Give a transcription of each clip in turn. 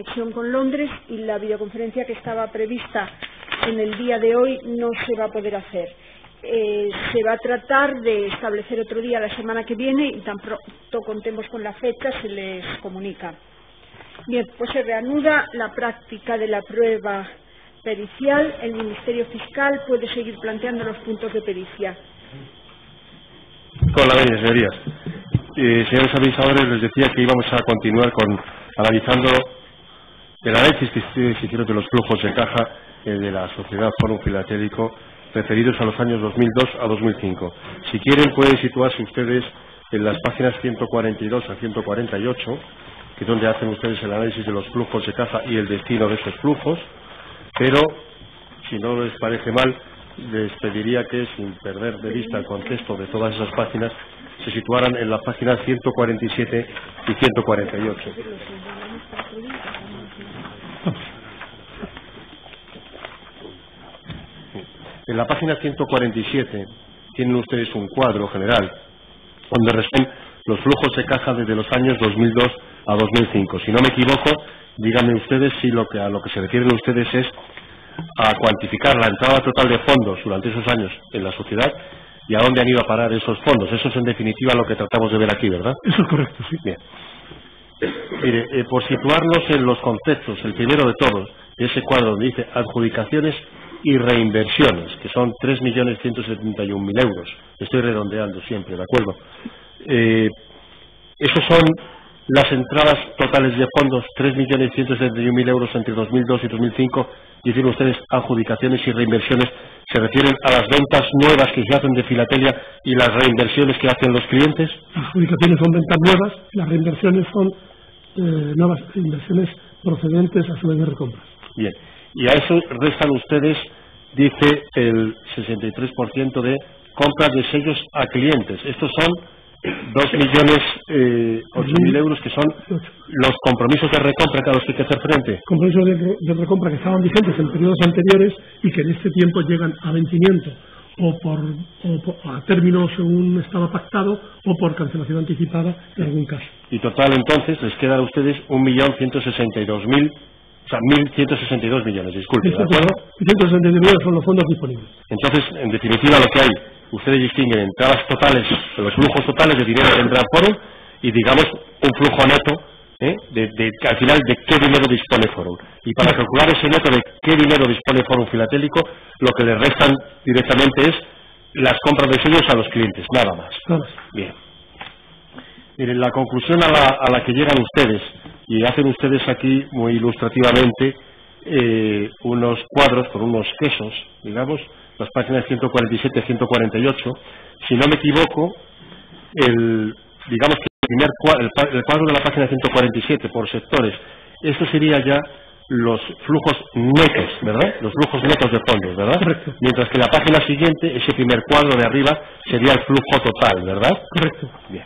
conexión con Londres y la videoconferencia que estaba prevista en el día de hoy no se va a poder hacer. Se va a tratar de establecer otro día la semana que viene y tan pronto contemos con la fecha se les comunica. Bien, pues se reanuda la práctica de la prueba pericial. El Ministerio Fiscal puede seguir planteando los puntos de pericia. Con la ley, señorías. Señores administradores, les decía que íbamos a continuar analizando el análisis que se hicieron de los flujos de caja de la Sociedad Fórum Filatélico referidos a los años 2002 a 2005. Si quieren, pueden situarse ustedes en las páginas 142 a 148, que es donde hacen ustedes el análisis de los flujos de caja y el destino de esos flujos, pero, si no les parece mal, les pediría que, sin perder de vista el contexto de todas esas páginas, se situaran en las páginas 147 y 148. En la página 147 tienen ustedes un cuadro general donde resumen los flujos de caja desde los años 2002 a 2005. Si no me equivoco, díganme ustedes si a lo que se refieren ustedes es a cuantificar la entrada total de fondos durante esos años en la sociedad y a dónde han ido a parar esos fondos. Eso es en definitiva lo que tratamos de ver aquí, ¿verdad? Eso es correcto, sí. Bien. Mire, por situarnos en los conceptos, el primero de todos, de ese cuadro donde dice adjudicaciones y reinversiones, que son 3.171.000 euros. Estoy redondeando siempre, ¿de acuerdo? Esos son las entradas totales de fondos, 3.171.000 euros entre 2002 y 2005, dicen ustedes adjudicaciones y reinversiones, se refieren a las ventas nuevas que se hacen de filatelia y las reinversiones que hacen los clientes. Las adjudicaciones son ventas nuevas, las reinversiones son nuevas inversiones procedentes a su vez de recompras. Bien, y a eso restan ustedes, dice, el 63% de compras de sellos a clientes. Estos son 2.008.000 euros, que son los compromisos de recompra a los que hay que hacer frente. Compromisos de recompra que estaban vigentes en periodos anteriores y que en este tiempo llegan a vencimiento o a término según estaba pactado o por cancelación anticipada en algún caso. Y total, entonces, les quedan a ustedes 1.162.000, o sea, 1.162 millones, disculpen. 162 millones son los fondos disponibles. Entonces, en definitiva, lo que hay, ustedes distinguen entradas totales, los flujos totales de dinero que entra al Fórum y, digamos, un flujo neto, al final, de qué dinero dispone Fórum. Y para calcular ese neto de qué dinero dispone Fórum Filatélico, lo que le restan directamente es las compras de sellos a los clientes, nada más. Bien. Miren, la conclusión a la que llegan ustedes, y hacen ustedes aquí muy ilustrativamente unos cuadros con unos quesos, digamos, las páginas 147 y 148, si no me equivoco, digamos que el cuadro de la página 147 por sectores, esto sería ya los flujos netos, ¿verdad? Los flujos netos de fondos, ¿verdad? Correcto. Mientras que la página siguiente, ese primer cuadro de arriba, sería el flujo total, ¿verdad? Correcto. Bien.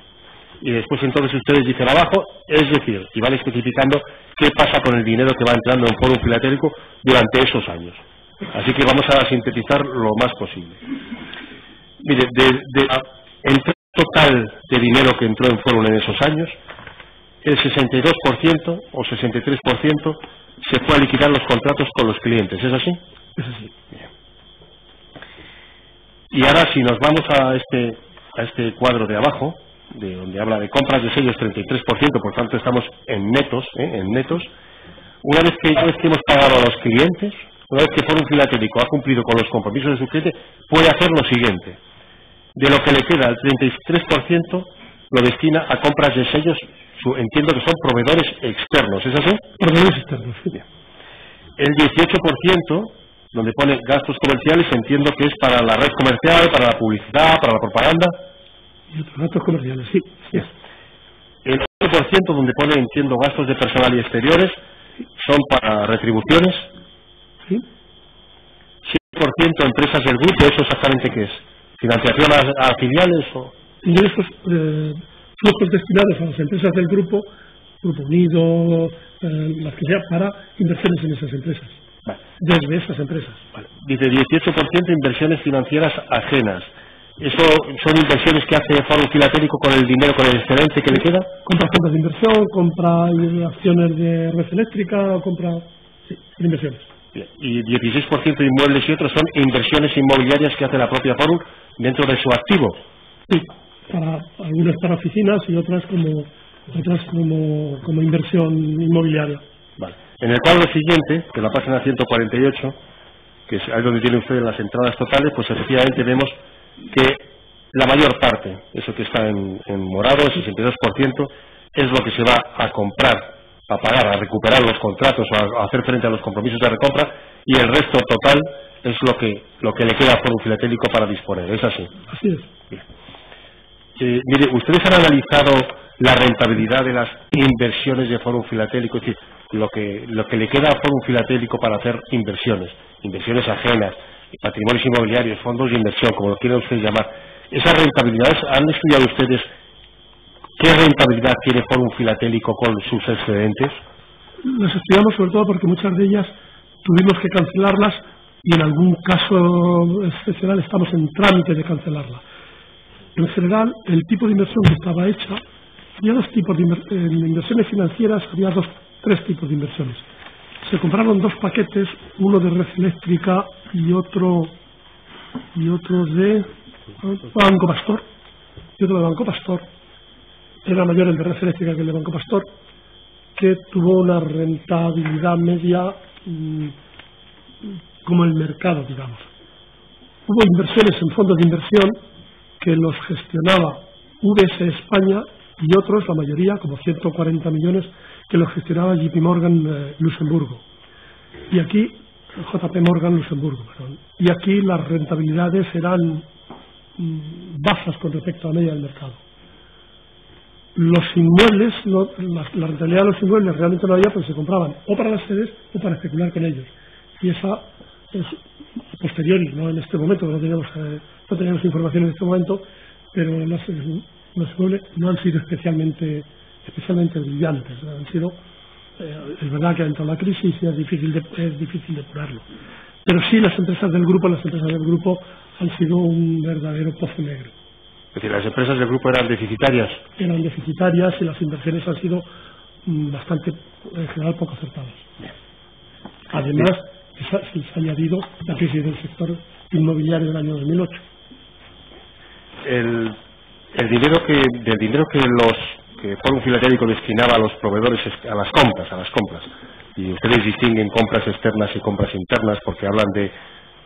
Y después entonces ustedes dicen abajo, es decir, y van especificando qué pasa con el dinero que va entrando en Fórum Filatélico durante esos años. Así que vamos a sintetizar lo más posible. Mire, el total de dinero que entró en Fórum en esos años, el 62% o 63% se fue a liquidar los contratos con los clientes. ¿Es así? Es así. Bien. Y ahora, si nos vamos a este cuadro de abajo, de donde habla de compras de sellos 33%, por tanto estamos en netos, una vez que hemos pagado a los clientes, una vez que Fórum Filatélico ha cumplido con los compromisos de su cliente, puede hacer lo siguiente: de lo que le queda, el 33% lo destina a compras de sellos, entiendo que son proveedores externos, ¿es así? Proveedores externos, sí. El 18%, donde pone gastos comerciales, entiendo que es para la red comercial, para la publicidad, para la propaganda. Y otros gastos comerciales, sí. Yes. El 8%, donde pone, entiendo, gastos de personal y exteriores, son para retribuciones. Sí. 7% empresas del grupo, ¿eso exactamente qué es? ¿Financiación a filiales o...? Y de estos flujos destinados a las empresas del Grupo Unido, las que sea, para inversiones en esas empresas. Vale. Desde esas empresas. Vale. Dice 18% inversiones financieras ajenas, ¿Eso son inversiones que hace Fórum Filatélico con el dinero, con el excedente que le queda? Compra fondos de inversión, compra acciones de red eléctrica, sí, son inversiones. Bien. Y 16% de inmuebles y otros son inversiones inmobiliarias que hace la propia Fórum dentro de su activo. Sí, algunas para oficinas y otras como inversión inmobiliaria. Vale. En el cuadro siguiente, que la página 148, que es ahí donde tienen ustedes las entradas totales, pues efectivamente vemos que la mayor parte, eso que está en morado, el 62%, es lo que se va a comprar, a pagar, a recuperar los contratos, a hacer frente a los compromisos de recompra, y el resto total es lo que le queda a Fórum Filatélico para disponer. ¿Es así? Así es. Bien. Mire, ustedes han analizado la rentabilidad de las inversiones de Fórum Filatélico, es decir, lo que le queda a Fórum Filatélico para hacer inversiones ajenas, patrimonios inmobiliarios, fondos de inversión, como lo quieran ustedes llamar. Esas rentabilidades, ¿han estudiado ustedes qué rentabilidad tiene Fórum Filatélico con sus excedentes? Las estudiamos sobre todo porque muchas de ellas tuvimos que cancelarlas y en algún caso excepcional estamos en trámite de cancelarla. En general, el tipo de inversión que estaba hecha, había dos tipos de inversiones financieras, había tres tipos de inversiones. Se compraron dos paquetes, uno de red eléctrica y otro de Banco Pastor. Era mayor el de red eléctrica que el de Banco Pastor, que tuvo una rentabilidad media como el mercado, digamos. Hubo inversiones en fondos de inversión que los gestionaba VS España y otros, la mayoría, como 140 millones, que los gestionaba JP Morgan Luxemburgo. Y aquí, JP Morgan Luxemburgo, perdón. Y aquí las rentabilidades eran bajas con respecto a la media del mercado. Los inmuebles, la rentabilidad de los inmuebles realmente no había porque se compraban o para las sedes o para especular con ellos. Y esa es posteriori, no en este momento, no teníamos información en este momento, pero los inmuebles no han sido especialmente brillantes. Han sido, es verdad que ha entrado la crisis y es difícil depurarlo. Pero sí las empresas del grupo han sido un verdadero pozo negro. Es decir, las empresas del grupo eran deficitarias. Eran deficitarias y las inversiones han sido bastante, en general, poco acertadas. Además, se ha añadido la crisis del sector inmobiliario del año 2008. Del dinero que Fórum Filatélico destinaba a los proveedores a las compras, y ustedes distinguen compras externas y compras internas porque hablan de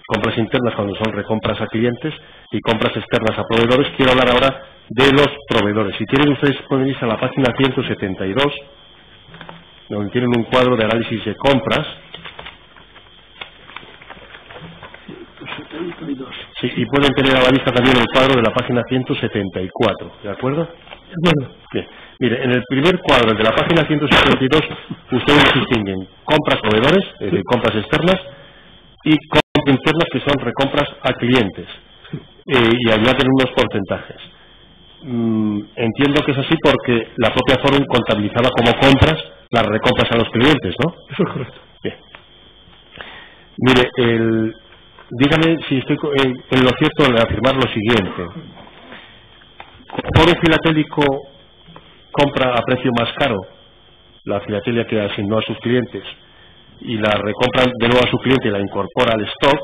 compras internas cuando son recompras a clientes y compras externas a proveedores. Quiero hablar ahora de los proveedores. Si quieren ustedes pueden irse a la página 172, donde tienen un cuadro de análisis de compras. Sí, y pueden tener a la vista también el cuadro de la página 174, ¿de acuerdo? Bueno. Bien. Mire, en el primer cuadro, el de la página 172, ustedes distinguen compras proveedores, es decir, compras externas, y compras internas, que son recompras a clientes, y añaden unos porcentajes. Entiendo que es así porque la propia Fórum contabilizaba como compras las recompras a los clientes, ¿no? Eso es correcto. Bien. Mire, dígame si estoy en lo cierto al afirmar lo siguiente. Fórum Filatélico compra a precio más caro la filatelia que asignó a sus clientes y la recompra de nuevo a su cliente y la incorpora al stock.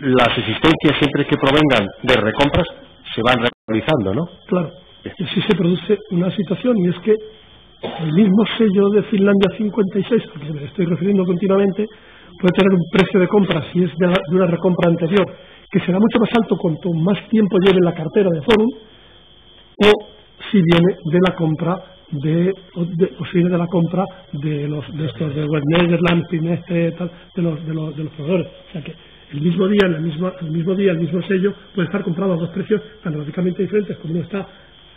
Las existencias, siempre que provengan de recompras, se van realizando, ¿no? Claro. Y si se produce una situación, y es que el mismo sello de Finlandia 56, al que me estoy refiriendo continuamente, puede tener un precio de compra, si es de una recompra anterior, que será mucho más alto cuanto más tiempo lleve en la cartera de Fórum, o si viene de la compra de estos de Web Netherlands, Pineste, tal, de los proveedores. O sea que el mismo día, el mismo sello puede estar comprado a dos precios tan radicalmente diferentes como uno está,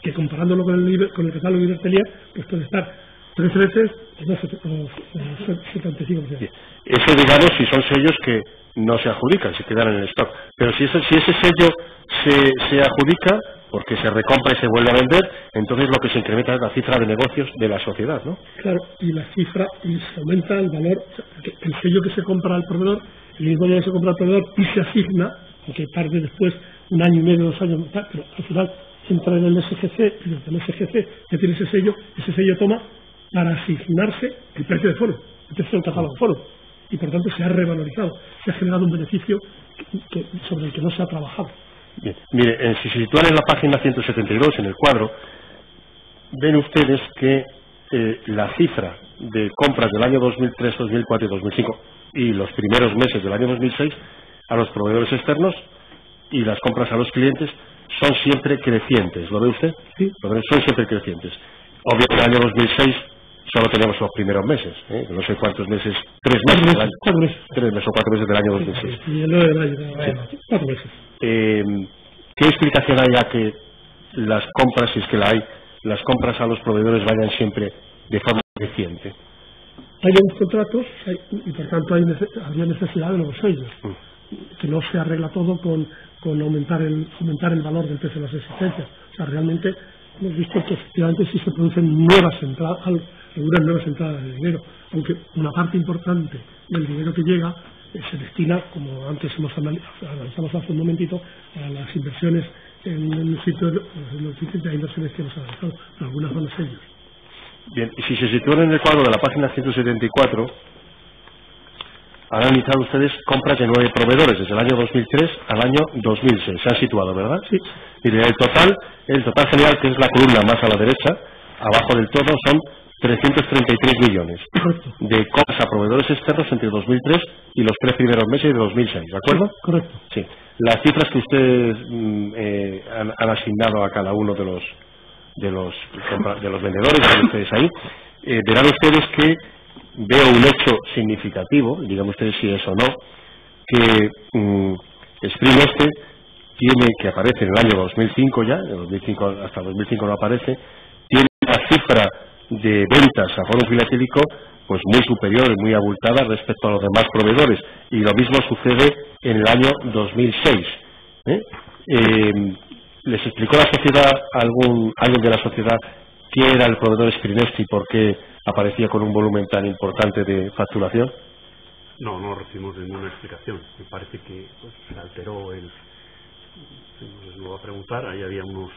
que comparándolo con el catálogo Ibertelier, pues puede estar 3 veces o 75%. Eso, digamos, si son sellos que no se adjudican, se quedan en el stock. Pero si ese sello se adjudica, porque se recompra y se vuelve a vender, entonces lo que se incrementa es la cifra de negocios de la sociedad, ¿no? Claro, y la cifra, y se aumenta el valor, o sea, el sello que se compra al proveedor, el mismo día que se compra al proveedor y se asigna, aunque tarde después un año y medio, 2 años, pero al final entra en el SGC, y desde el SGC que tiene ese sello toma para asignarse el precio de foro, el precio del catálogo de foro, y por tanto se ha revalorizado, se ha generado un beneficio sobre el que no se ha trabajado. Bien. Mire, si se sitúan en la página 172, en el cuadro, ven ustedes que la cifra de compras del año 2003, 2004 y 2005 y los primeros meses del año 2006 a los proveedores externos y las compras a los clientes son siempre crecientes. ¿Lo ve usted? Sí. Son siempre crecientes. Obvio que en el año 2006 solo tenemos los primeros meses, no sé cuántos meses, 3 meses, 4 meses. 3 meses o 4 meses del año 2006. Y el 9 del año, 4 meses. ¿Qué explicación hay a que las compras, si es que la hay, las compras a los proveedores vayan siempre de forma creciente? Hay nuevos contratos y por tanto habría necesidad de nuevos sellos, que no se arregla todo con aumentar el valor del precio de las existencias. O sea, realmente hemos visto que efectivamente sí se producen algunas nuevas entradas de dinero, aunque una parte importante del dinero que llega se destina, como antes analizamos hace un momentito, a las inversiones en los sitios de inversiones que nos han dejado, algunas van a sellos. Bien, y si se sitúan en el cuadro de la página 174, han analizado ustedes compras de 9 proveedores desde el año 2003 al año 2006. Se han situado, ¿verdad? Sí. Mire, el total general, que es la columna más a la derecha, abajo del todo, son 333 millones Correcto. de compras a proveedores externos entre 2003 y los 3 primeros meses de 2006, ¿de acuerdo? Sí, correcto. Sí. Las cifras que ustedes han asignado a cada uno de los vendedores, que ustedes ahí, verán ustedes que veo un hecho significativo, digamos ustedes si es o no, que Spring tiene, que aparece en el año 2005 ya, en 2005, hasta 2005 no aparece, tiene una cifra de ventas a foro filatélico pues muy superior y muy abultada respecto a los demás proveedores, y lo mismo sucede en el año 2006. ¿Les explicó la sociedad, alguien de la sociedad, qué era el proveedor Sprinesti y por qué aparecía con un volumen tan importante de facturación? No recibimos ninguna explicación. Me parece que se alteró lo va a preguntar, ahí había unos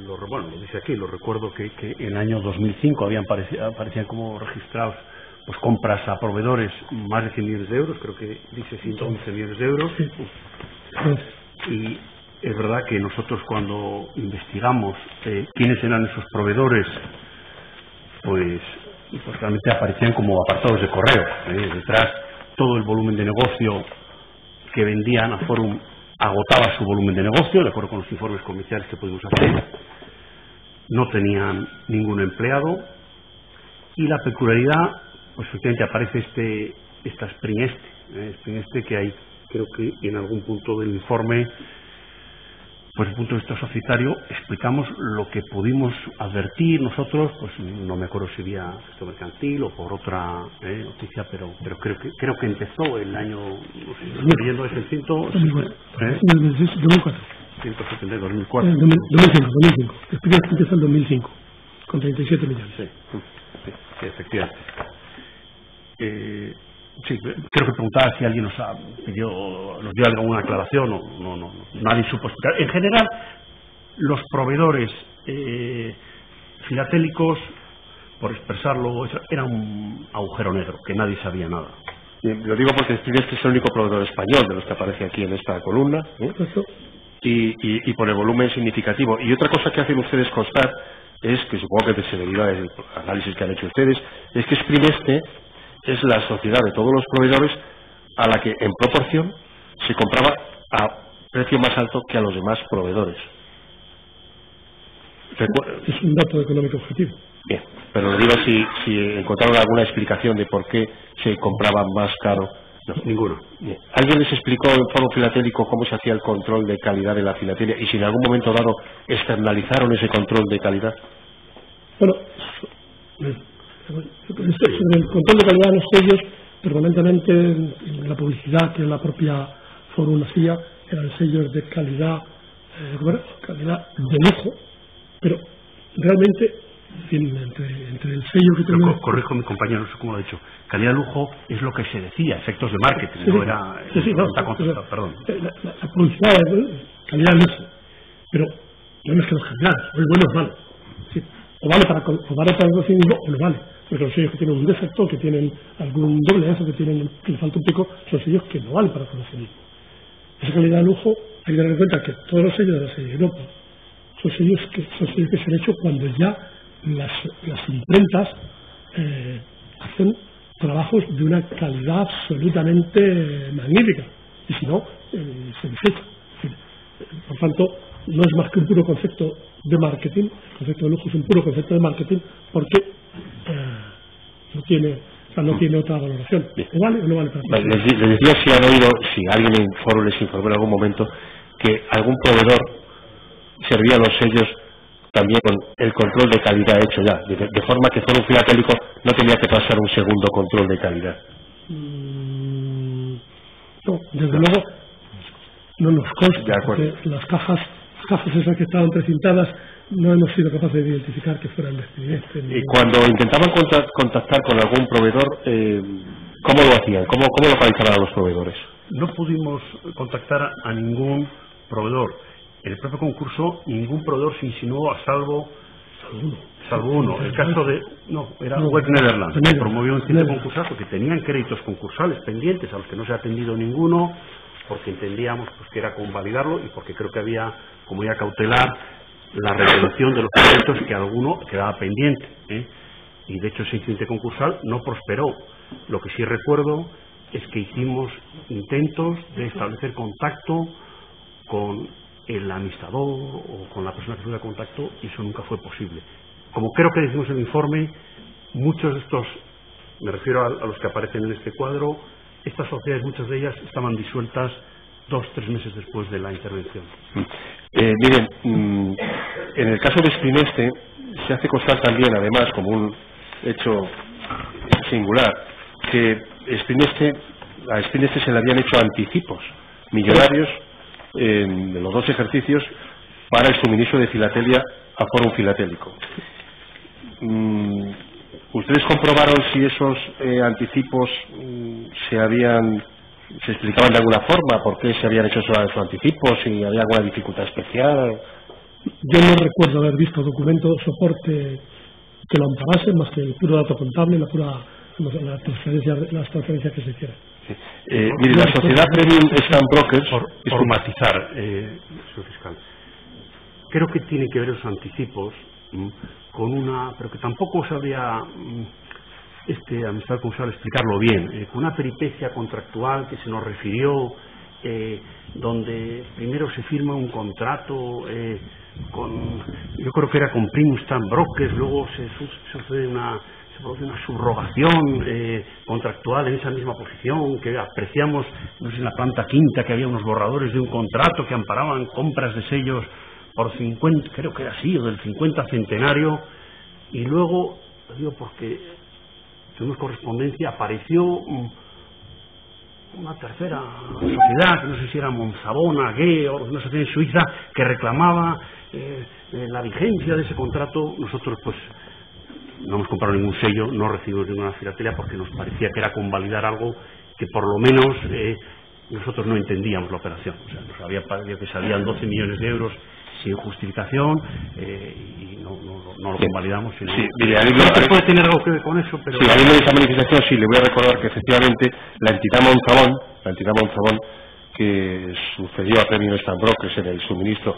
lo dice aquí, lo recuerdo que en el año 2005 aparecían como registrados pues compras a proveedores más de 100 millones de euros, creo que dice 111 millones de euros. Y es verdad que nosotros cuando investigamos quiénes eran esos proveedores, pues realmente aparecían como apartados de correo. Detrás todo el volumen de negocio que vendían a Forum agotaba su volumen de negocio, de acuerdo con los informes comerciales que pudimos hacer. No tenían ningún empleado y la peculiaridad, pues efectivamente aparece esta Spring que hay, creo que en algún punto del informe, pues desde el punto de vista societario, explicamos lo que pudimos advertir nosotros, pues no me acuerdo si vía gesto mercantil o por otra noticia, pero creo que empezó el año, no sé, estoy leyendo es el 2004. 170, 2004. 2005. Explica que empieza en 2005, con 37 millones. Sí, efectivamente. Sí, creo que preguntaba si alguien nos dio alguna aclaración o no, nadie supo explicar. En general, los proveedores filatélicos, por expresarlo, era un agujero negro, que nadie sabía nada. Lo digo porque este es el único proveedor español de los que aparece aquí en esta columna, y por el volumen significativo. Y otra cosa que hacen ustedes constar es, que supongo que se deriva del análisis que han hecho ustedes, es que Spring es la sociedad de todos los proveedores a la que en proporción se compraba a precio más alto que a los demás proveedores. Es un dato económico objetivo. Bien, pero le digo si encontraron alguna explicación de por qué se compraba más caro. No, ninguno. Bien. ¿Alguien les explicó en foro filatélico cómo se hacía el control de calidad de la filatelia y si en algún momento dado externalizaron ese control de calidad? Bueno, sobre el control de calidad de los sellos, permanentemente en la publicidad que la propia Forum hacía, eran sellos de calidad de lujo, pero realmente En fin, entre el sello que tenemos... Corrijo a mi compañero, no sé cómo lo ha dicho. Calidad de lujo es lo que se decía, efectos de marketing, sí, no era... Sí, no, perdón. La publicidad es calidad de lujo, pero no es que los calidades, o es bueno o es malo. Sí, o vale para el consumismo o no vale. Porque los sellos que tienen un defecto, que tienen algún doble eso, que le falta un pico, son sellos que no valen para el consumismo. Esa calidad de lujo hay que tener en cuenta que todos los sellos de la serie Europa son sellos que se han hecho cuando ya las imprentas hacen trabajos de una calidad absolutamente magnífica, y si no, se desecha. Por tanto, no es más que un puro concepto de marketing. El concepto de lujo es un puro concepto de marketing porque no tiene otra valoración. ¿O vale o no vale para les decía si han oído, si alguien en foro les informó en algún momento que algún proveedor servía los sellos también con el control de calidad hecho ya, de forma que fuera un filatélico no tenía que pasar un segundo control de calidad. No, desde luego no nos consta, porque las cajas esas que estaban precintadas no hemos sido capaces de identificar que fueran de Espineste. Y cuando intentaban contactar con algún proveedor, ¿cómo lo hacían? ¿Cómo localizaban a los proveedores? No pudimos contactar a ningún proveedor. En el propio concurso ningún proveedor se insinuó salvo uno. El caso de... No, era Web Netherlands, que promovió un cine concursal porque tenían créditos concursables pendientes a los que no se ha atendido ninguno, porque entendíamos pues, que era convalidarlo y porque creo que había, como ya cautelar, la retención de los créditos que alguno quedaba pendiente. Y de hecho ese incidente concursal no prosperó. Lo que sí recuerdo es que hicimos intentos de establecer contacto con el amistador o con la persona que tuviera contacto y eso nunca fue posible. Como creo que decimos en el informe, muchos de estos, me refiero a los que aparecen en este cuadro, estas sociedades, muchas de ellas estaban disueltas 2-3 meses después de la intervención. Miren, en el caso de Espineste se hace constar también, además, como un hecho singular, que a Espineste se le habían hecho anticipos millonarios en los 2 ejercicios para el suministro de filatelia a Fórum Filatélico. ¿Ustedes comprobaron si esos anticipos se explicaban de alguna forma? ¿Por qué se habían hecho esos anticipos? ¿Si había alguna dificultad especial? Yo no recuerdo haber visto documento soporte que lo amparase, más que el puro dato contable, las transferencias que se hicieran. Sí. Mire, la sociedad Premium Stamp Brokers... Por matizar, señor fiscal, creo que tiene que ver esos anticipos con una... pero que tampoco sabría amistad concursal explicarlo bien, con una peripecia contractual que se nos refirió, donde primero se firma un contrato yo creo que era con Premium Stamp Brokers, luego se produce una subrogación contractual en esa misma posición, que apreciamos, no sé, en la planta quinta, que había unos borradores de un contrato que amparaban compras de sellos por 50, creo que era así, o del 50 centenario, y luego, lo digo porque tuvimos correspondencia, apareció una tercera sociedad, que no sé si era Monzabona, o una sociedad en Suiza, que reclamaba la vigencia de ese contrato. Nosotros pues no hemos comprado ningún sello, no recibimos ninguna filatelia porque nos parecía que era convalidar algo que por lo menos nosotros no entendíamos la operación. O sea, nos había parecido que salían 12 millones de euros sin justificación y no lo convalidamos. Sí, mire, puede tener algo que ver con eso, pero... Sí, habiendo de esa manifestación, sí, le voy a recordar que efectivamente la entidad Monzabón, que sucedió a Premium Stamp Brokers en el suministro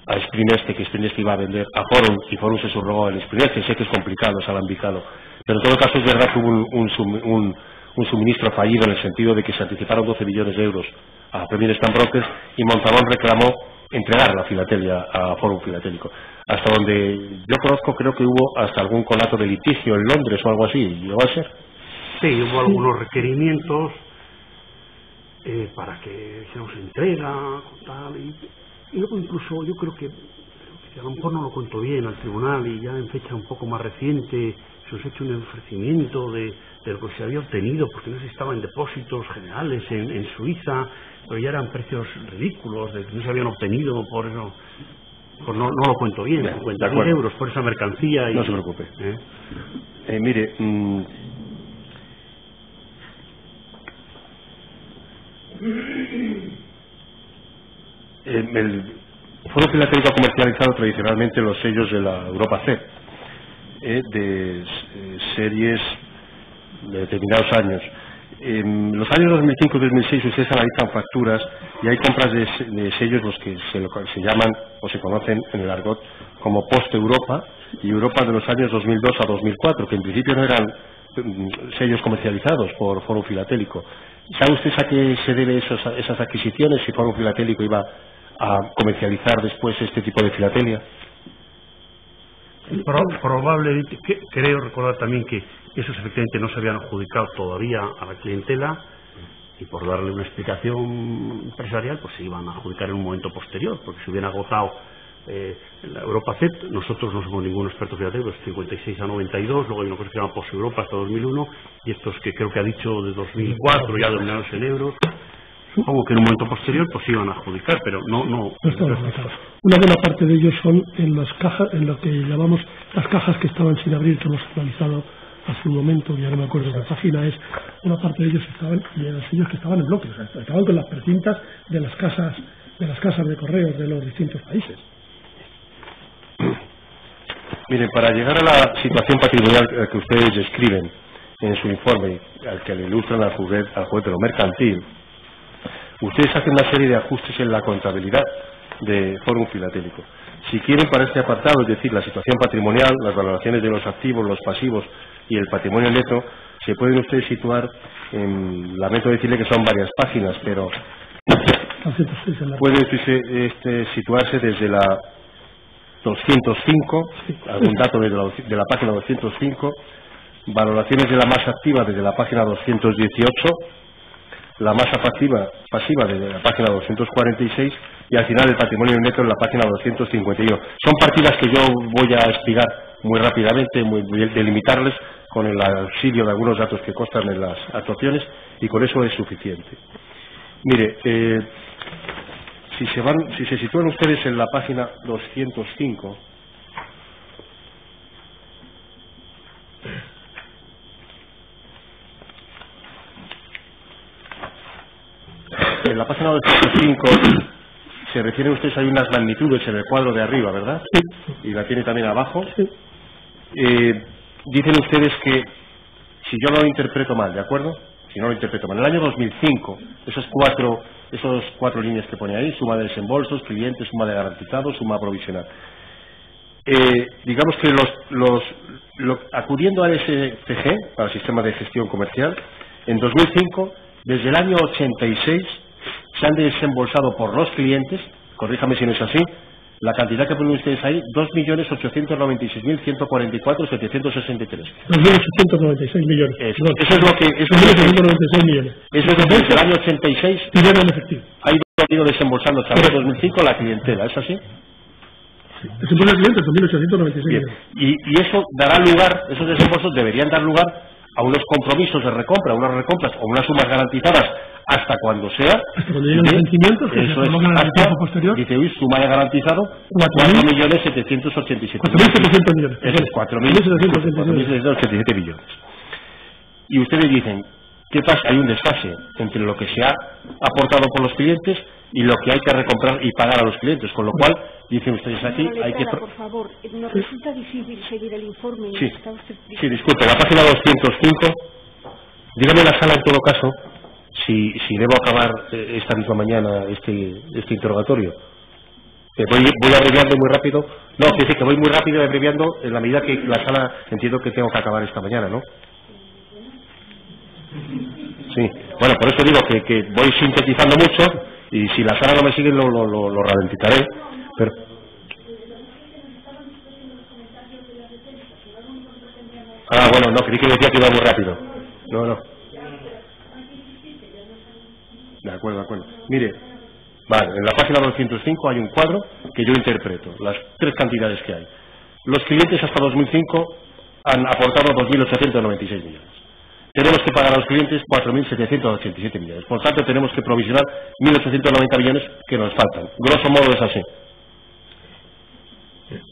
a Espineste, que Espineste iba a vender a Fórum y Fórum se subrogó al Espineste, sé que es complicado, es alambicado, pero en todo caso es verdad que hubo un suministro fallido en el sentido de que se anticiparon 12 millones de euros a Premium Stamp Brokers y Monzabón reclamó entregar la filatelia a Fórum Filatélico. Hasta donde yo conozco, creo que hubo hasta algún conato de litigio en Londres o algo así. ¿Llegó a ser? Sí, hubo algunos requerimientos para que se nos entrega, tal, y luego incluso yo creo que a lo mejor no lo cuento bien al tribunal y ya en fecha un poco más reciente se nos ha hecho un ofrecimiento de lo que se había obtenido, porque no se estaba en depósitos generales en Suiza, pero ya eran precios ridículos, de que no se habían obtenido por eso. pues no lo cuento bien, 50.000 euros por esa mercancía. No se preocupe. Mire, el Foro Filatélico ha comercializado tradicionalmente los sellos de la Europa C, de series de determinados años. En los años 2005 y 2006 ustedes analizan facturas y hay compras de sellos los que se llaman o se conocen en el argot como post-Europa y Europa de los años 2002 a 2004, que en principio no eran sellos comercializados por Foro Filatélico. ¿Sabe usted a qué se debe esas adquisiciones, si Foro Filatélico iba a comercializar después este tipo de filatelia? Probablemente, creo recordar también que esos efectivamente no se habían adjudicado todavía a la clientela y por darle una explicación empresarial pues se iban a adjudicar en un momento posterior, porque se hubieran agotado la Europa C. Nosotros no somos ningún experto filatélico, es 56 a 92, luego hay una cosa que se llama Post-Europa hasta 2001 y estos que creo que ha dicho de 2004 ya denominados en euros. Supongo que en un momento posterior pues iban a adjudicar, pero no estaba adjudicado. Una buena parte de ellos son en las cajas, en lo que llamamos las cajas que estaban sin abrir, que hemos analizado hace un momento, ya no me acuerdo qué página es. Una parte de ellos estaban, y eran sellos que estaban en bloques, o sea, estaban con las precintas de las casas de correos de los distintos países. Miren, para llegar a la situación patrimonial que ustedes describen en su informe, al que le ilustran al juez de lo mercantil, ustedes hacen una serie de ajustes en la contabilidad de Fórum Filatélico. Si quieren, para este apartado, es decir, la situación patrimonial, las valoraciones de los activos, los pasivos y el patrimonio neto, se pueden ustedes situar en, lamento decirle que son varias páginas, pero puede situarse desde la 205, algún dato de la página 205, valoraciones de la masa activa desde la página 218, la masa pasiva desde la página 246 y al final el patrimonio neto en la página 251. Son partidas que yo voy a explicar muy rápidamente, delimitarles con el auxilio de algunos datos que constan en las actuaciones y con eso es suficiente. Mire, si se sitúan ustedes en la página 205, en la página 205 se refieren ustedes, hay unas magnitudes en el cuadro de arriba, ¿verdad? Sí. Y la tiene también abajo. Sí. Dicen ustedes que, si yo no lo interpreto mal, ¿de acuerdo? Si no lo interpreto mal, en el año 2005, esos cuatro líneas que pone ahí, suma de desembolsos, clientes, suma de garantizados, suma provisional. Digamos que acudiendo al SCG, para el Sistema de Gestión Comercial, en 2005, desde el año 86, se han desembolsado por los clientes, corríjame si no es así, la cantidad que ponen ustedes ahí, 2.896.144.763. 2.896 millones. Eso es lo que... Eso es millones. Eso es desde el año 86. Dinero en efectivo. Ha ido desembolsando hasta el año 2005 la clientela, ¿es así? Sí. Desembolso de clientes, 2.896 millones. Y eso dará lugar, esos desembolsos deberían dar lugar a unos compromisos de recompra, unas recompras o unas sumas garantizadas hasta cuando sea. Hasta cuando lleguen los vencimientos, que se prolongan en el tiempo posterior. Dice, hoy suma de garantizado 4.787.000. 4.700 millones. Eso es 4.787 millones. Y ustedes dicen, ¿qué pasa? Hay un desfase entre lo que se ha aportado por los clientes y lo que hay que recomprar y pagar a los clientes, con lo cual, dicen ustedes aquí, hay que... Por favor, nos resulta difícil seguir el informe. Sí, disculpe, la página 205, dígame la sala en todo caso, si debo acabar esta misma mañana este interrogatorio. Voy abreviando muy rápido. No, quiere decir que voy muy rápido abreviando en la medida que la sala entiendo que tengo que acabar esta mañana, ¿no? Sí, bueno, por eso digo que voy sintetizando mucho y si la sala no me sigue lo ralentizaré. Pero... bueno, no, creí que decía que iba muy rápido. No. De acuerdo. Mire, vale, en la página 205 hay un cuadro que yo interpreto, las tres cantidades que hay. Los clientes hasta 2005 han aportado 2.896 millones. Tenemos que pagar a los clientes 4.787 millones. Por tanto, tenemos que provisionar 1.890 millones que nos faltan. Grosso modo es así.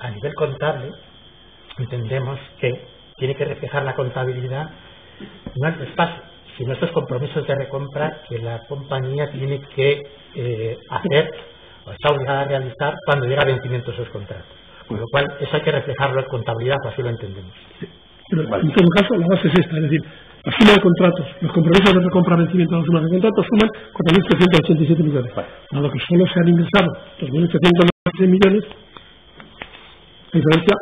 A nivel contable, entendemos que tiene que reflejar la contabilidad no el desfase, sino estos compromisos de recompra que la compañía tiene que hacer o está obligada a realizar cuando llega a vencimiento esos contratos. Con lo cual, eso hay que reflejarlo en contabilidad, así lo entendemos. Sí. Pero en todo caso, la base es esta, es decir, la suma de contratos, los compromisos de recompra a vencimiento de la suma de contratos suman 4.387 millones. Dado que solo se han ingresado 2.896 millones, la diferencia...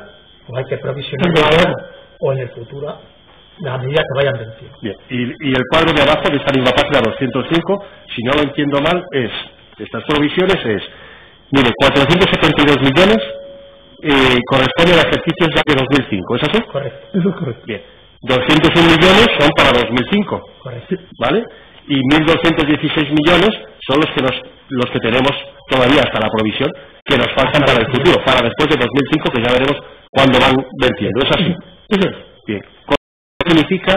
O hay que provisionarlo ahora o en el futuro, a medida que vayan venciendo. Bien, y el cuadro de abajo de esta misma página 205, si no lo entiendo mal, es, estas provisiones es, mire, 472 millones corresponden a ejercicios ya de 2005, ¿es así? Correcto. Eso es correcto. Bien, 201 millones son para 2005, correcto, ¿vale? Y 1.216 millones son los que tenemos todavía hasta la provisión, que nos faltan para el futuro, para después de 2005, que ya veremos cuándo van venciendo, ¿es así? Eso es. Bien, significa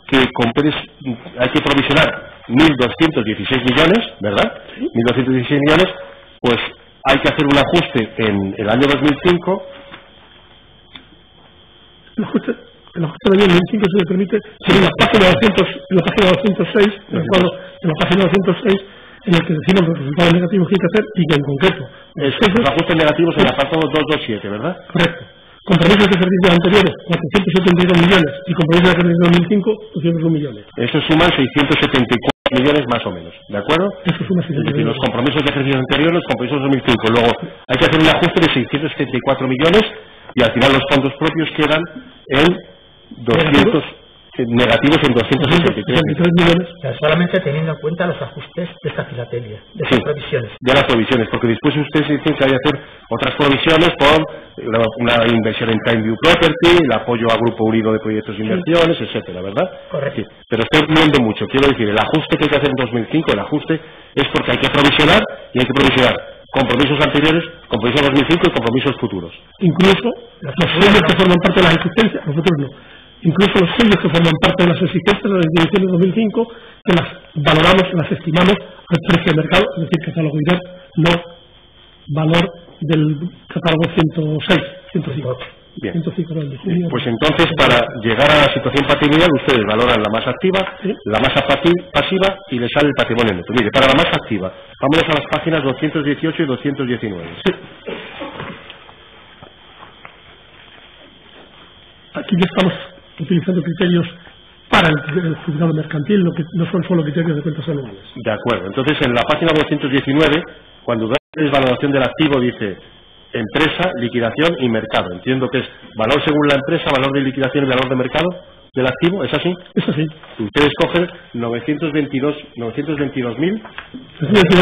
que hay que provisionar 1.216 millones, ¿verdad? Sí. 1.216 millones, pues hay que hacer un ajuste en el año 2005. El ajuste del año 2005 se le permite, en la página 206, en la página 206, en el que decimos los resultados negativos que hay que hacer y que en concreto... Los ajustes negativos en el apartado 227, ¿verdad? Correcto. Compromisos de ejercicios anteriores, 472 millones, y compromisos de ejercicio 2005, 201 millones. Eso suman 674 millones más o menos, ¿de acuerdo? Eso suma 674 Es decir, los compromisos de ejercicio anteriores, los compromisos de 2005. Luego hay que hacer un ajuste de 674 millones y al final los fondos propios quedan en 200... negativos en 263 millones. O sea, solamente teniendo en cuenta los ajustes de esta filatelia, de esas provisiones. De las provisiones, porque después ustedes dicen que hay que hacer otras provisiones por una inversión en Time View Property, el apoyo a Grupo Unido de Proyectos de Inversiones, etcétera, ¿verdad? Correcto. Sí, pero estoy viendo mucho. Quiero decir, el ajuste que hay que hacer en 2005, el ajuste es porque hay que provisionar y hay que provisionar compromisos anteriores, compromisos 2005 y compromisos futuros. Incluso los sellos que forman parte de las existencias, nosotros no. Incluso los sellos que forman parte de las existencias de las ediciones de 2005, que las valoramos, las estimamos al precio de mercado, es decir, catálogo IDER, no valor del catálogo 105. Bien. 105 de junio. Pues entonces, para llegar a la situación patrimonial, ustedes valoran la masa activa, ¿sí? la masa pasiva y les sale el patrimonio neto. Mire, para la masa activa, vámonos a las páginas 218 y 219. Sí. Aquí ya estamos utilizando criterios para el juzgado mercantil, lo que no son solo criterios de cuentas anuales. De acuerdo. Entonces, en la página 219, cuando da valoración del activo, dice empresa, liquidación y mercado. Entiendo que es valor según la empresa, valor de liquidación y valor de mercado del activo, ¿es así? Es así. Ustedes cogen 922.000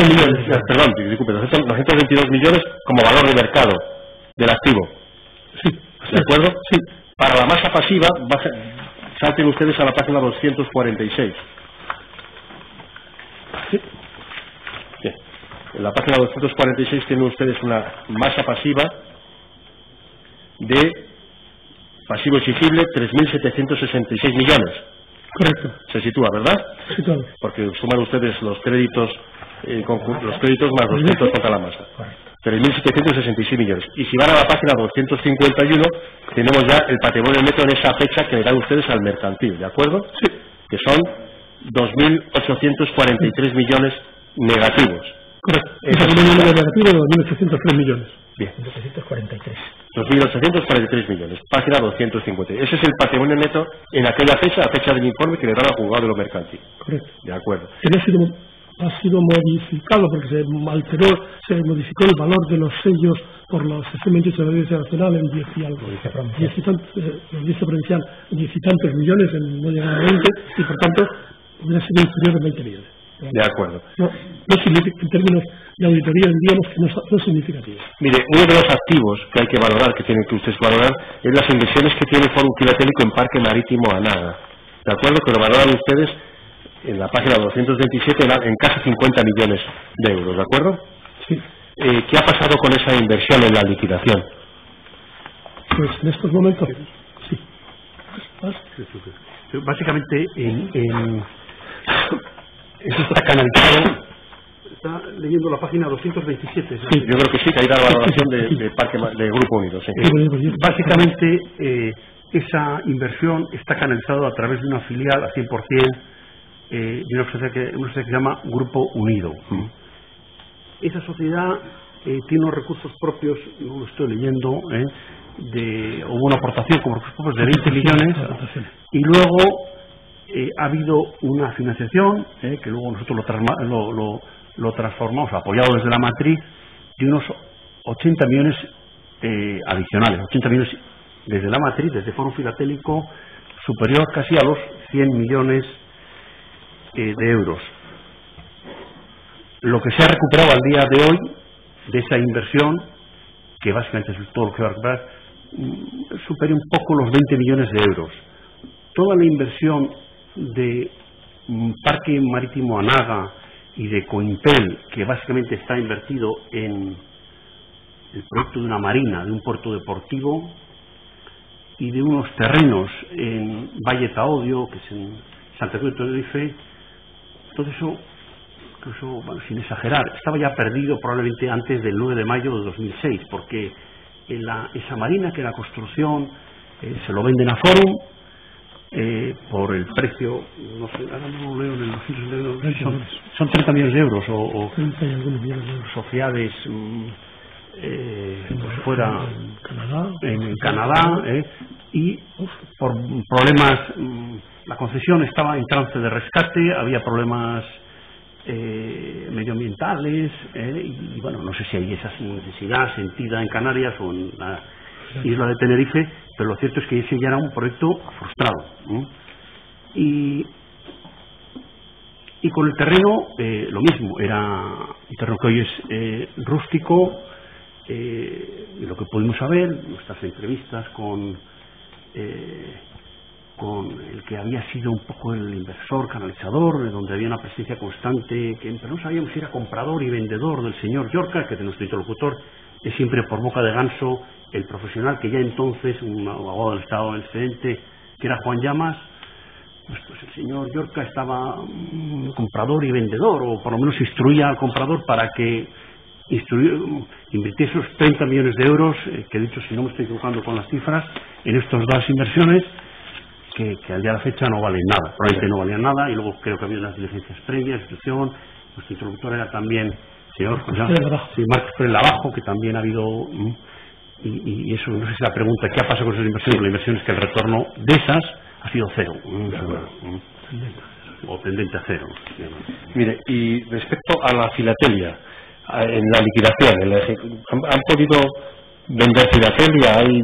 millones. Perdón, disculpe, 922 millones como valor de mercado del activo. Sí. ¿De acuerdo? Sí. Para la masa pasiva, salten ustedes a la página 246. Sí. Bien. En la página 246 tienen ustedes una masa pasiva de pasivo exigible 3.766 millones. Correcto. Se sitúa, ¿verdad? Sí, claro. Porque suman ustedes los créditos más los puntos contra la masa. 3.766 millones. Y si van a la página 251, tenemos ya el patrimonio neto en esa fecha que le dan ustedes al mercantil, ¿de acuerdo? Sí. Que son 2.843 millones negativos. Correcto. El patrimonio negativo de 2.803 millones. Bien. 243. 2.843 millones. Página 250. Ese es el patrimonio neto en aquella fecha, la fecha del informe que le dan al juzgado de lo mercantil. Correcto. De acuerdo. Ha sido modificado porque se modificó el valor de los sellos por los 28 de la Audiencia Nacional en 10 y algo. La Audiencia Provincial 10 y tantos millones, no llegaba a 20, y por tanto hubiera sido inferior a 20 millones. De acuerdo. No significa, en términos de auditoría, diríamos que no es significativo. Mire, uno de los activos que hay que valorar, que tienen que ustedes valorar, es las inversiones que tiene Fórum Filatélico en Parque Marítimo Anaga. ¿De acuerdo? Que lo valoran ustedes en la página 227 en casi 50 millones de euros, ¿de acuerdo? Sí. ¿Qué ha pasado con esa inversión en la liquidación? Pues en estos momentos, sí. Básicamente, eso está canalizado está leyendo la página 227. Sí, yo creo que sí, que hay la valoración de Grupo Unido. Sí. Básicamente, esa inversión está canalizada a través de una filial a 100% de una sociedad que se llama Grupo Unido. Esa sociedad tiene unos recursos propios, no lo estoy leyendo, hubo una aportación como recursos propios de 20 millones y luego ha habido una financiación que luego nosotros lo transformamos, apoyado desde la matriz, de unos 80 millones adicionales, 80 millones desde la matriz, desde Fórum Filatélico, superior casi a los 100 millones de euros. Lo que se ha recuperado al día de hoy de esa inversión, que básicamente es todo lo que va a recuperar, supera un poco los 20 millones de euros. Toda la inversión de Parque Marítimo Anaga y de Coimpel, que básicamente está invertido en el proyecto de una marina, de un puerto deportivo y de unos terrenos en Valle Taodio, que es en Santa Cruz de Tenerife, todo eso, incluso, bueno, sin exagerar, estaba ya perdido probablemente antes del 9 de mayo de 2006, porque esa marina, que la construcción se lo venden a Fórum por el precio, no sé, ahora no lo leo en los son 30 millones de euros o 30 y algunos millones de euros. sociedades pues fuera en Canadá y por problemas, la concesión estaba en trance de rescate, había problemas medioambientales y bueno, no sé si hay esa necesidad sentida en Canarias o en la isla de Tenerife, pero lo cierto es que ese ya era un proyecto frustrado, y con el terreno lo mismo, era un terreno que hoy es rústico. Lo que pudimos saber, nuestras entrevistas con el que había sido un poco el inversor canalizador, donde había una presencia constante, pero no sabíamos si era comprador y vendedor del señor Llorca, que de nuestro interlocutor es siempre por boca de ganso el profesional que ya entonces, un abogado del Estado excelente, que era Juan Llamas. Pues el señor Llorca estaba comprador y vendedor, o por lo menos instruía al comprador para que invirtiese esos 30 millones de euros, que he dicho, si no me estoy equivocando con las cifras, en estas dos inversiones, que al día de la fecha no valen nada, probablemente no valían nada, y luego creo que había unas diligencias previas, institución, nuestro interlocutor era también señor Marcos Pérez Lavajo, que también ha habido, y eso, no sé si la pregunta, ¿qué ha pasado con esas inversiones? La inversión es que el retorno de esas ha sido cero, o tendente a cero. Mire, y respecto a la filatelia, en la liquidación, ¿han podido vender filatelia? ¿Hay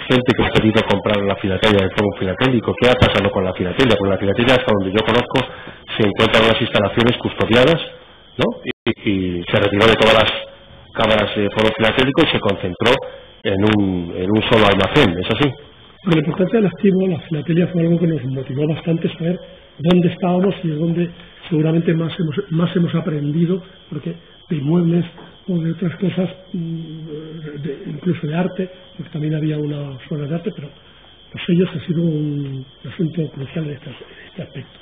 gente que ha podido comprar la filatelia del Fórum Filatélico? ¿Qué ha pasado con la filatelia? Porque la filatelia, hasta donde yo conozco, se encuentran unas instalaciones custodiadas, ¿no? Y se retiró de todas las cámaras de Fórum Filatélico y se concentró en un solo almacén, ¿es así? La importancia del activo, la filatelia, fue algo que nos motivó bastante saber dónde estábamos y de dónde seguramente más hemos aprendido, porque de inmuebles o de otras cosas, incluso de arte, porque también había unas obras de arte, pero los sellos ha sido un asunto crucial de este aspecto.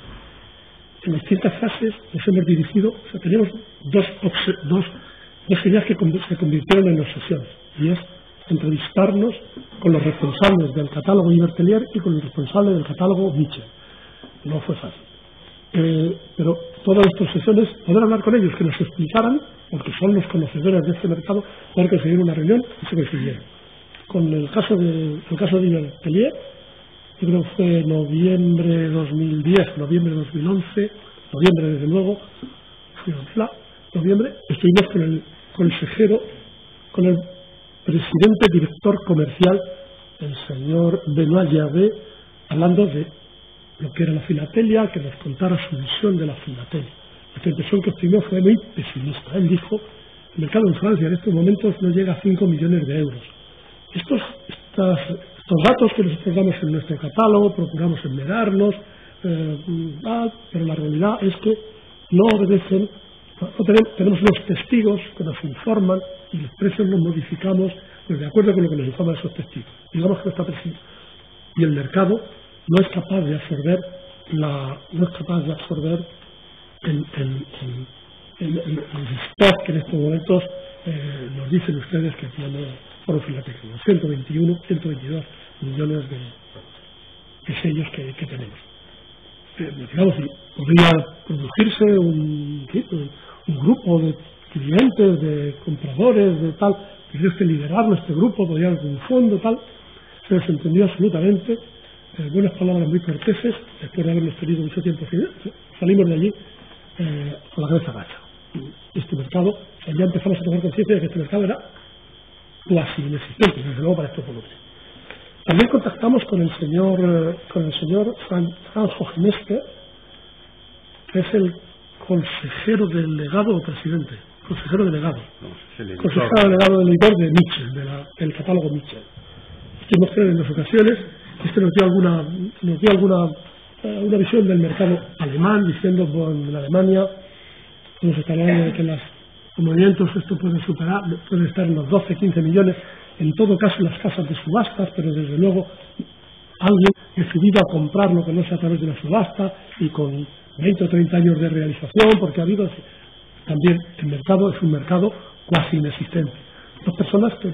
En distintas fases nos hemos dirigido, o sea, tenemos dos ideas que se convirtieron en obsesiones, y es entrevistarnos con los responsables del catálogo Ibertelier y con el responsable del catálogo Mitchell. No fue fácil. Pero todas estas sesiones, poder hablar con ellos, que nos explicaran, porque son los conocedores de este mercado, poder conseguir una reunión, y se consiguieron. Con el caso de Ibertelier, yo creo que fue noviembre de 2010, noviembre de 2011, noviembre desde luego, noviembre, estuvimos con el consejero, con el presidente director comercial, el señor Benoit Gervais, hablando de lo que era la filatelia, que nos contara su visión de la filatelia. La impresión que obtuvimos fue muy pesimista. Él dijo, el mercado en Francia en estos momentos no llega a 5 millones de euros. Estos datos que nosotros damos en nuestro catálogo, procuramos enmerarnos, pero la realidad es que no obedecen, tenemos unos testigos que nos informan y los precios los modificamos de acuerdo con lo que nos informan esos testigos. Digamos que no está presente. Y el mercado no es capaz de absorber stock que en estos momentos nos dicen ustedes que tiene Foro Filatélico, 121, 122 millones de sellos que tenemos. Digamos, si podría producirse un grupo de clientes, de compradores, de tal, tendría que liderarlo este grupo, podría haber un fondo, tal. Se les entendió absolutamente, buenas palabras muy corteses, después de habernos tenido mucho tiempo, salimos de allí con la cabeza gacha. Este mercado, ya empezamos a tomar conciencia de que este mercado era casi inexistente, desde luego para estos volúmenes. También contactamos con el señor Franjo Geneske, que es el consejero delegado o presidente, consejero delegado, consejero delegado del editor de Mitchell, del catálogo Mitchell. Estuvimos en dos ocasiones, nos dio alguna visión del mercado alemán, diciendo que en Alemania nos está hablando de que los movimientos esto pueden estar en los 12-15 millones, en todo caso en las casas de subastas, pero desde luego alguien decidido a comprarlo que no sea a través de una subasta y con 20 o 30 años de realización, porque ha habido también el mercado es un mercado casi inexistente. Dos personas que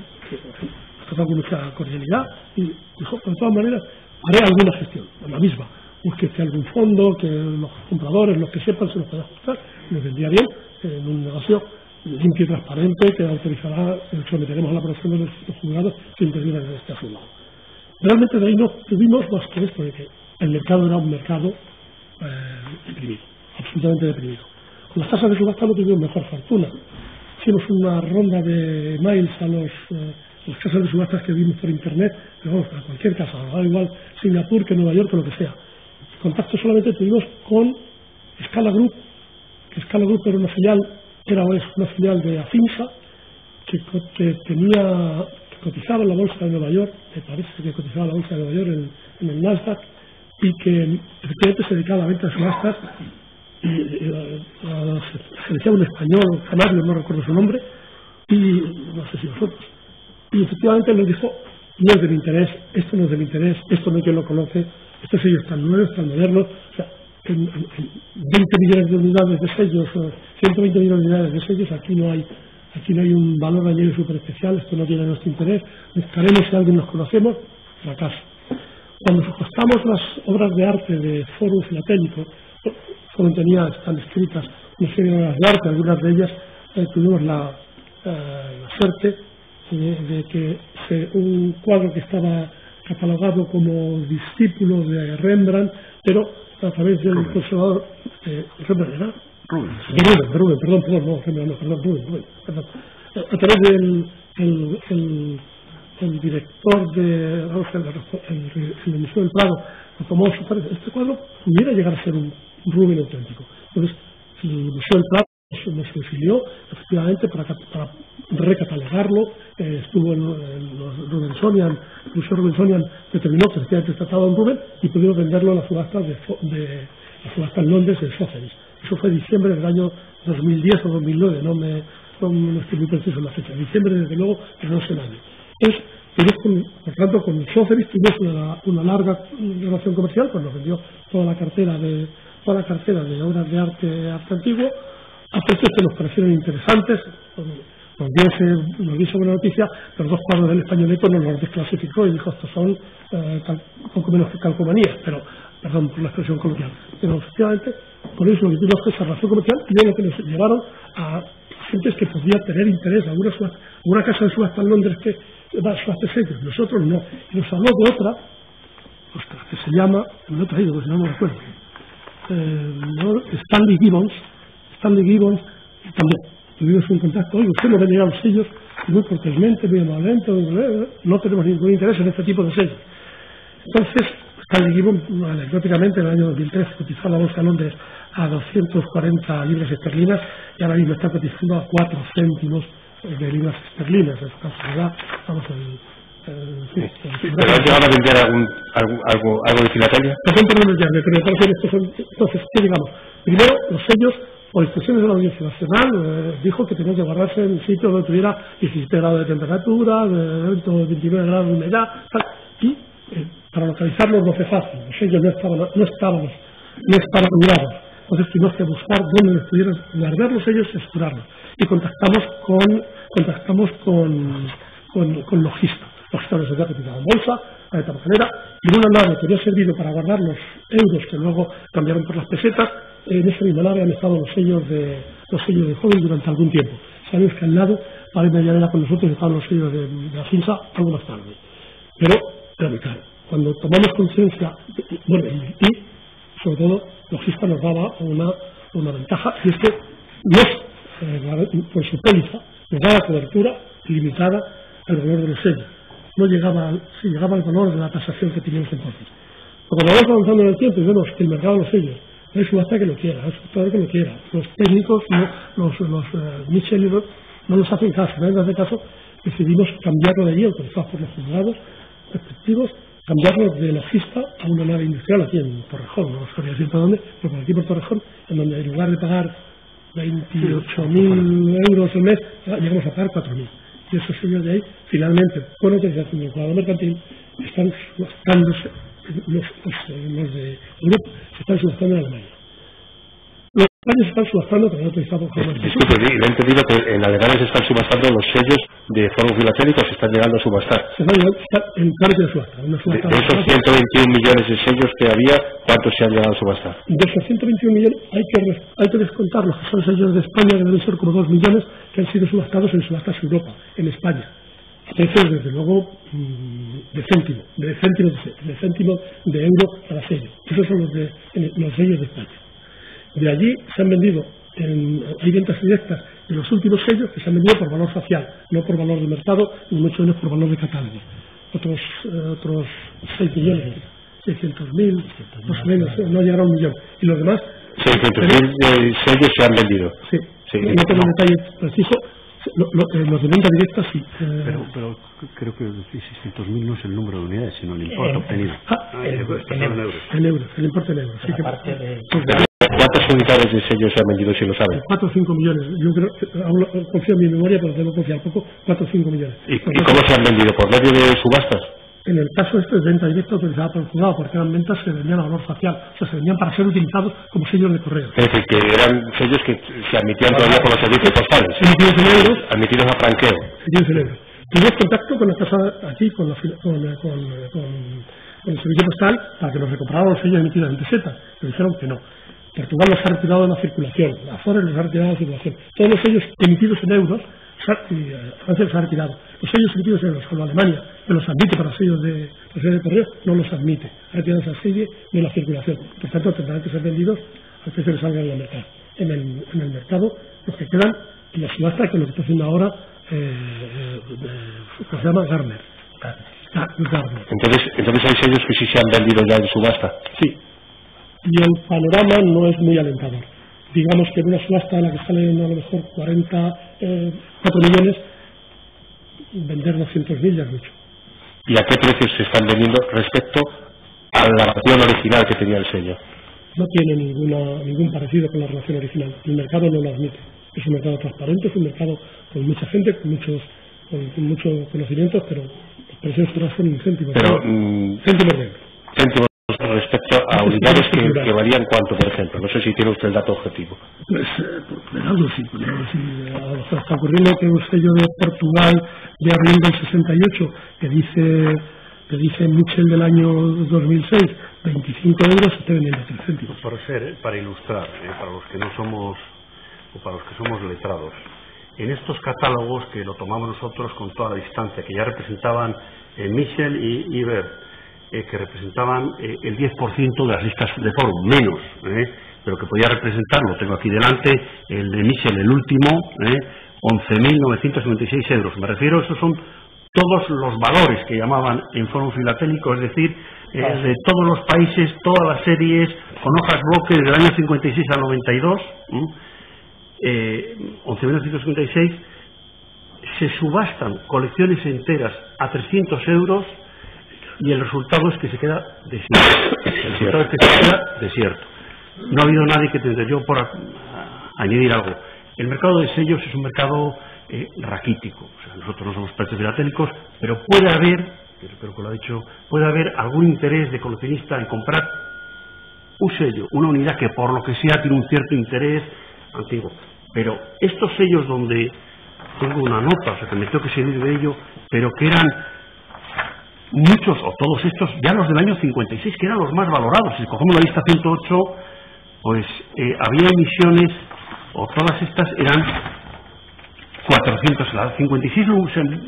tratado con mucha cordialidad y dijo, de todas maneras haré alguna gestión, la misma, búsquese algún fondo que los compradores, los que sepan, se los pueda ajustar, nos vendría bien en un negocio limpio y transparente que autorizará, someteremos a la aprobación de los juzgados que intervienen en este asunto. Realmente de ahí no tuvimos más que esto, de que el mercado era un mercado deprimido, absolutamente deprimido. Con las casas de subasta no tuvimos mejor fortuna. Hicimos una ronda de mails a las casas de subastas que vimos por internet, pero vamos, a cualquier casa, da igual Singapur que Nueva York o lo que sea. Contacto solamente tuvimos con Scala Group, que Scala Group era una filial, una filial de Afinsa, que cotizaba en la bolsa de Nueva York, me parece que cotizaba en la bolsa de Nueva York en el Nasdaq, y que efectivamente se dedicaba a la venta de subastas, se decía un español, canario, no recuerdo su nombre, y no sé si vosotros. Y efectivamente nos dijo, no es de mi interés, esto no es de mi interés, esto no hay quien lo conoce, estos sellos están nuevos, están modernos, o sea, en 20 millones de unidades de sellos, 120 millones de unidades de sellos, aquí no hay un valor añadido súper especial, esto no tiene nuestro interés, buscaremos si alguien nos conocemos, fracaso. Cuando subastamos las obras de arte de Foro Filatélico, están escritas una serie de obras de arte, algunas de ellas tuvimos la suerte de que un cuadro que estaba catalogado como discípulo de Rembrandt, pero a través del conservador Rembrandt, a través del director del Museo del Prado, tomó este cuadro pudiera llegar a ser un Rubens auténtico. Entonces, el Museo del Prado nos auxilió efectivamente para recatalogarlo, estuvo en los Rubensonian, el Museo Rubensonian determinó que efectivamente trataba en Rubens y pudimos venderlo a la subasta la subasta en Londres de Sotheby's. Eso fue diciembre del año 2010 o 2009, no estoy muy preciso en la fecha, diciembre desde luego, pero no sé el año. Por tanto, con Sotheby's tuvimos una larga relación comercial, pues nos vendió toda la cartera de obras de arte antiguo, a precios que nos parecieron interesantes. Nos dio buena noticia, pero dos cuadros del Españoleto nos los desclasificó y dijo, estos son poco menos que calcomanías, pero, perdón por la expresión coloquial, pero efectivamente, por eso lo que tuvimos fue esa relación comercial y lo que nos llevaron a gentes que podían tener interés, alguna casa de subasta en Londres que va a subasta sellos, nosotros no, y nos habló de otra, que se llama, no lo he traído, pues no me acuerdo, Stanley Gibbons, también tuvimos un contacto, oye, usted nos vendría los sellos, muy cortésmente, muy amablemente, no tenemos ningún interés en este tipo de sellos. Entonces, Stanley Gibbons, anecdóticamente, en el año 2003 cotizó la bolsa de Londres a 240 libras esterlinas y ahora mismo está cotizando a 4 céntimos de libras esterlinas. En su casualidad, vamos ¿Pero has llegado a vender algo de filatelia? Entonces, ¿qué digamos? Primero, los sellos, por instrucciones de la Audiencia Nacional, dijo que tenía que guardarse en sitio donde tuviera 17 grados de temperatura, 29 grados de humedad, tal, y para localizarlos no fue fácil. Los sellos no estaban asegurados. Entonces tuvimos que buscar dónde nos pudieran guardar los sellos y asegurarlos. Y contactamos con Logista. Logista nos había cotizado en bolsa, la de Tabacalera, y en una nave que había servido para guardar los euros que luego cambiaron por las pesetas, en esa misma nave han estado los sellos de Holding durante algún tiempo. Sabemos que al lado, para Medianera con nosotros, estaban los sellos de la Finsa algo más tarde. Pero era muy caro. Cuando tomamos conciencia, bueno, y sobre todo, Logista nos daba una ventaja, y es que por su póliza nos daba cobertura limitada al valor de los sellos. No llegaba al valor de la tasación que teníamos entonces. Pero cuando vamos avanzando en el tiempo y vemos que el mercado de los sellos no es subasta que lo quiera, es subasta que lo quiera, los técnicos, los Michel no nos hacen caso, nadie nos hace caso, decidimos cambiarlo de allí, autorizados por los juzgados respectivos, cambiarlo de Logista a una nave industrial aquí en Torrejón, no sabría decir por dónde, pero por aquí por Torrejón, en donde en lugar de pagar 28.000 euros al mes, llegamos a pagar 4.000. Y esos sellos de ahí, finalmente, con autorización del juzgado mercantil, están subastándose, los de Europa se están subastando en Alemania. Los alemanes se están subastando, pero no autorizados por el juzgado. Disculpe, le he entendido que en Alemania se están subastando los sellos de Fórum Filatélico, se están llegando a subastar. Se están en parte de subasta. De esos 121 millones de sellos que había, ¿cuántos se han llegado a subastar? De esos 121 millones hay que descontar los que son sellos de España, que deben ser como 2 millones, que han sido subastados en Subastas Europa, en España. A precios, desde luego, de céntimo de euro cada sello. Esos son los sellos de España. De allí se han vendido, hay ventas directas de los últimos sellos que se han vendido por valor facial, no por valor de mercado, ni mucho menos por valor de catálogo. Otros 6 millones, 600.000, más o menos, no llegará a 1 millón. Y los demás... 600.000 sellos se han vendido. Sí, no tengo un detalle preciso. Los de venta directa sí. Pero creo que 600.000 no es el número de unidades, sino el importe obtenido. En euros, el importe en euros. Sí, ¿Cuántas unidades de sellos se han vendido, si lo saben? 4 o 5 millones. Yo creo, confío en mi memoria, pero tengo que confiar poco. 4 o 5 millones. ¿Y cómo se han vendido? ¿Por medio de subastas? En el caso de venta directa autorizada por el juzgado, porque eran ventas que vendían a valor facial, o sea, se vendían para ser utilizados como sellos de correo. Es decir, que eran sellos que se admitían todavía por los servicios postales. Emitidos en euros. Admitidos a franqueo. Emitidos en euros. Tuvimos contacto con la casa aquí, con el servicio postal, para que nos recuperaran los sellos emitidos en pesetas. Pero dijeron que no. Portugal los ha retirado de la circulación, la Azores los ha retirado de la circulación. Todos los sellos emitidos en euros, Francia los ha retirado. Los sellos emitidos en euros, como Alemania, que los admite para los sellos de correo, no los admite. Ha retirado esa serie de la circulación. Por tanto, tendrán que ser vendidos al precio que salga en el mercado. En el mercado, los que quedan en la subasta, que es lo que está haciendo ahora, que se llama Gartner. Entonces hay sellos que sí se han vendido ya en subasta. Sí. Y el panorama no es muy alentador. Digamos que en una subasta en la que salen a lo mejor 4 millones, vender 200.000 ya es mucho. ¿Y a qué precios se están vendiendo respecto a la relación original que tenía el sello? No tiene ningún parecido con la relación original. El mercado no lo admite. Es un mercado transparente, es un mercado con mucha gente, con muchos conocimientos, pero los precios son en céntimos. Pero, céntimos de euro. Céntimos respecto a unidades que valían cuánto, por ejemplo. No sé si tiene usted el dato objetivo. Pues, algo sí. Está ocurriendo que un sello de Portugal de abril del 68 que dice Michel del año 2006, 25 euros, se esté vendiendo 3 céntimos. Para ilustrar, para los que no somos, o para los que somos letrados, en estos catálogos que lo tomamos nosotros con toda la distancia, que ya representaban Michel y Ibert, que representaban el 10% de las listas de Forum, menos, pero que podía representar, lo tengo aquí delante, el de Michel, el último, 11.996 euros. Me refiero, esos son todos los valores que llamaban en Forum Filatélico, es decir, de todos los países, todas las series, con hojas bloque desde el año 56 al 92, 11.956, se subastan colecciones enteras a 300 euros y el resultado es que se queda desierto. No ha habido nadie que tendré yo por añadir algo. El mercado de sellos es un mercado raquítico. O sea, nosotros no somos precios filatélicos, pero puede haber, espero que lo ha dicho, puede haber algún interés de coleccionista en comprar un sello, una unidad que por lo que sea tiene un cierto interés antiguo. Pero estos sellos donde tengo una nota, o sea que me tengo que seguir de ello, pero que eran muchos, o todos estos, ya los del año 56, que eran los más valorados. Si cogemos la lista 108, pues había emisiones, o todas estas eran 400, la 56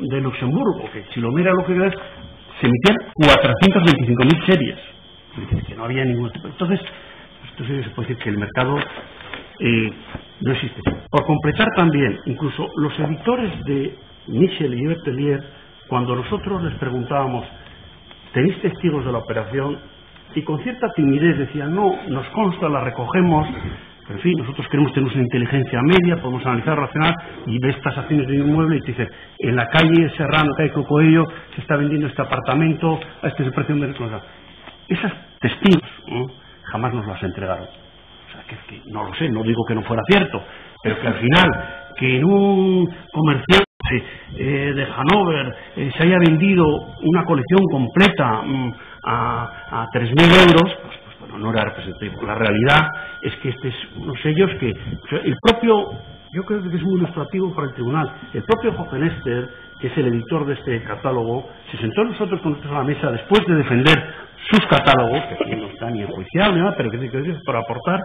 de Luxemburgo, que si lo mira lo que es, se emitían 425.000 series, que no había ningún tipo. Entonces, se puede decir que el mercado no existe. Por completar también, incluso los editores de Michel y Bertelier, cuando nosotros les preguntábamos, ¿tenéis testigos de la operación? Y con cierta timidez decían, no, nos consta, la recogemos, pero en fin, nosotros queremos tener una inteligencia media, podemos analizar, relacionar, y ves tasaciones de un inmueble y te dicen, en la calle Serrano, calle Cocoello, se está vendiendo este apartamento, a este es el precio de cosa. Esas testigos jamás nos las entregaron. O sea, que no lo sé, no digo que no fuera cierto, pero que al final, que en un comerciante de Hannover se haya vendido una colección completa a 3.000 euros, pues bueno, no era representativo. La realidad es que este es unos sellos que el propio, yo creo que es muy ilustrativo para el tribunal, el propio Hofenester, que es el editor de este catálogo, se sentó nosotros con nosotros a la mesa después de defender sus catálogos, que aquí no está ni enjuiciado ni nada, pero que es para aportar,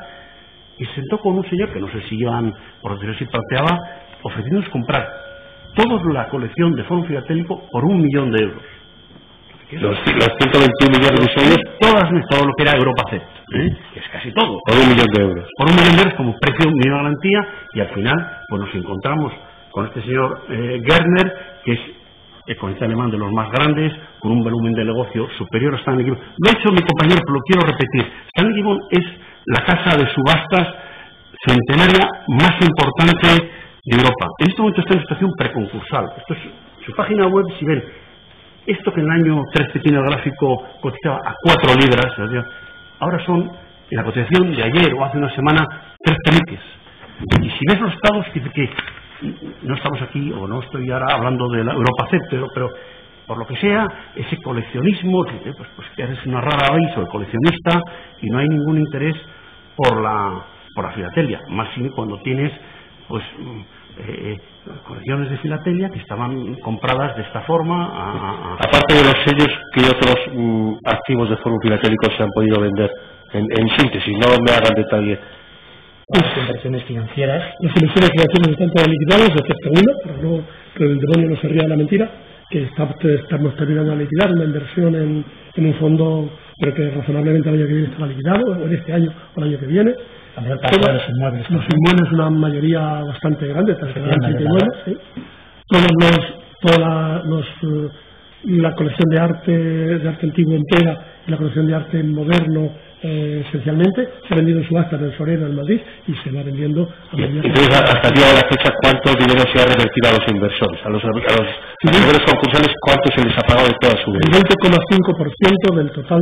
y se sentó con un señor que no sé si iban, por decirlo así, planteaba, ofreciéndonos comprar toda la colección de Fórum Filatélico por 1 millón de euros. Los 121 millones de sellos, todo lo que era Europa Z, que es casi todo. Por 1 millón de euros. Por 1 millón de euros como precio, 1 millón de garantía, y al final pues nos encontramos con este señor Gerner, que es economista alemán de los más grandes, con un volumen de negocio superior a Stanley Gibbon. Lo ha hecho mi compañero, pero lo quiero repetir. Stanley Gibbon es la casa de subastas centenaria más importante de Europa. En este momento está en situación preconcursal. Esto es su página web. Si ven, esto que en el año 13 tiene el gráfico cotizaba a 4 libras, ahora son, en la cotización de ayer o hace una semana, 3 peniques. Y si ves los estados, dice que no estamos aquí, o no estoy ahora hablando de la Europa Z, pero por lo que sea, ese coleccionismo, pues que eres una rara avis o el coleccionista, y no hay ningún interés por la filatelia, más bien cuando tienes pues colecciones de filatelia que estaban compradas de esta forma. Aparte de los sellos, ¿qué otros activos de Fórum Filatélico se han podido vender? En síntesis, no me hagan detalle. Las inversiones financieras. Las inversiones financieras están todas liquidadas, excepto una, para no, que el demonio no se ría de la mentira, que estamos terminando de liquidar una inversión en un fondo, pero que razonablemente el año que viene estará liquidado, o en este año o el año que viene. También el caso de los inmuebles. Los inmuebles, una mayoría bastante grande, 30 inmuebles, ¿sí? La colección de arte antiguo entera y la colección de arte moderno esencialmente se ha vendido en subastas en Sorena, en Madrid, y se va vendiendo a medida que... Entonces, hasta el día de la fecha, ¿cuánto dinero se ha revertido a los inversores? A los concursales, ¿cuánto se les ha pagado de toda su vida? El 20,5% del total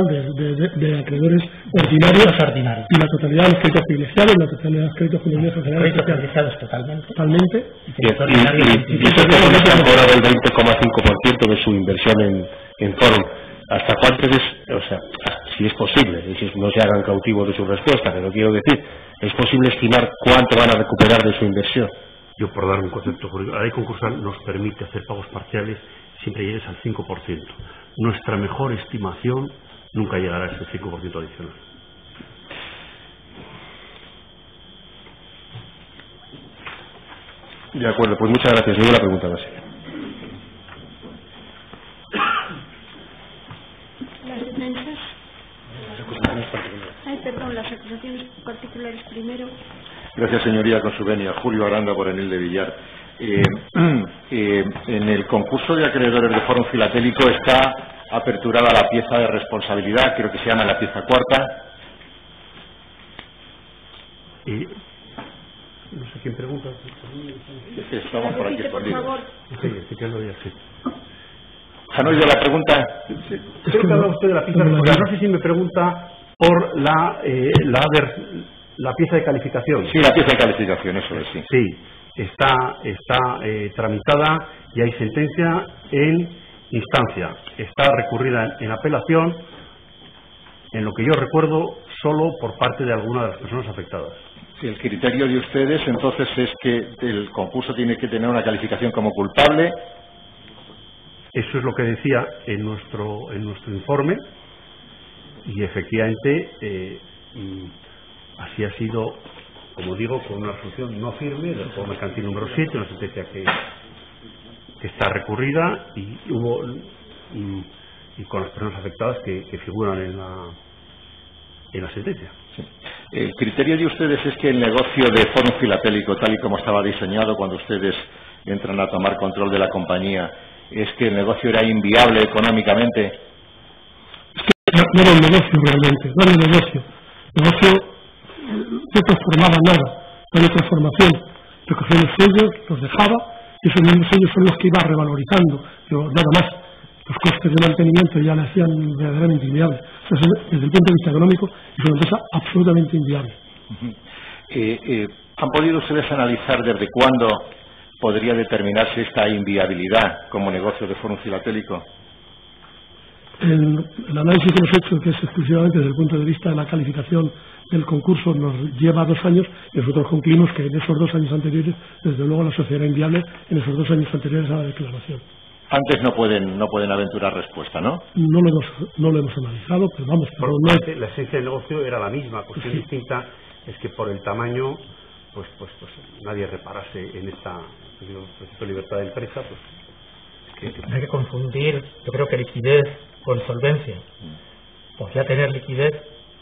de acreedores ordinarios y la totalidad de los créditos privilegiados, la totalidad de los créditos privilegiados totalmente. Y eso se han cobrado el 20,5% de su inversión en Fórum. ¿Hasta cuánto es? O sea, si es posible, no se hagan cautivos de su respuesta, pero quiero decir, ¿es posible estimar cuánto van a recuperar de su inversión? Yo, por dar un concepto jurídico, la ley concursal nos permite hacer pagos parciales siempre llegues al 5%. Nuestra mejor estimación nunca llegará a ese 5% adicional. De acuerdo, pues muchas gracias. Ninguna pregunta más. Las defensas. Las acusaciones particulares primero. Gracias, señoría, con su venia. Julio Aranda, por Enil de Villar. En el concurso de acreedores de Fórum Filatélico está aperturada la pieza de responsabilidad, creo que se llama la pieza cuarta. No sé quién pregunta. Estamos por aquí escondidos. ¿Han oído la pregunta? Creo que habla usted de la pieza de responsabilidad. No sé si me pregunta por la pieza de calificación. Sí, la pieza de calificación, eso es, sí. Sí, está tramitada y hay sentencia en instancia. Está recurrida en apelación en lo que yo recuerdo, solo por parte de alguna de las personas afectadas. Si el criterio de ustedes entonces es que el concurso tiene que tener una calificación como culpable. Eso es lo que decía en nuestro informe, y efectivamente así ha sido, como digo, con una resolución no firme del juego mercantil número 7, una sentencia que está recurrida, y hubo y con las personas afectadas que figuran en la sentencia. Sí. El criterio de ustedes es que el negocio de Fórum Filatélico, tal y como estaba diseñado cuando ustedes entran a tomar control de la compañía, es que el negocio era inviable económicamente. Es que no era un negocio realmente, no era un negocio. El negocio no transformaba nada, no había transformación. Recogía los sellos, los dejaba, y esos mismos sellos son los que iba revalorizando, pero nada más. Los costes de mantenimiento ya le hacían verdaderamente inviable. O sea, desde el punto de vista económico, es una empresa absolutamente inviable. ¿Han podido ustedes analizar desde cuándo podría determinarse esta inviabilidad como negocio de Fórum Filatélico? El análisis que hemos hecho, que es exclusivamente desde el punto de vista de la calificación del concurso, nos lleva 2 años, y nosotros concluimos que en esos 2 años anteriores, desde luego, la sociedad era inviable en esos 2 años anteriores a la declaración. Antes no pueden aventurar respuesta, ¿no? No lo hemos analizado, pero vamos. Pero la esencia del negocio era la misma. Cuestión distinta es que por el tamaño, pues nadie reparase en esta libertad de empresa. No hay que confundir, yo creo que liquidez con solvencia. Podría tener liquidez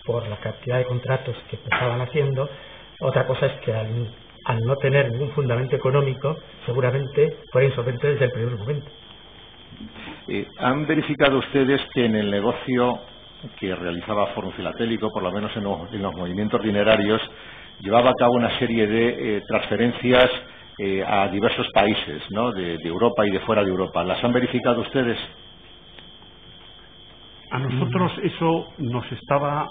por la cantidad de contratos que estaban haciendo. Otra cosa es que al no tener ningún fundamento económico, seguramente fuera insolvente desde el primer momento. ¿Han verificado ustedes que en el negocio que realizaba Fórum Filatélico, por lo menos en los movimientos dinerarios, llevaba a cabo una serie de transferencias a diversos países, ¿no?, de Europa y de fuera de Europa? ¿Las han verificado ustedes? A nosotros eso nos estaba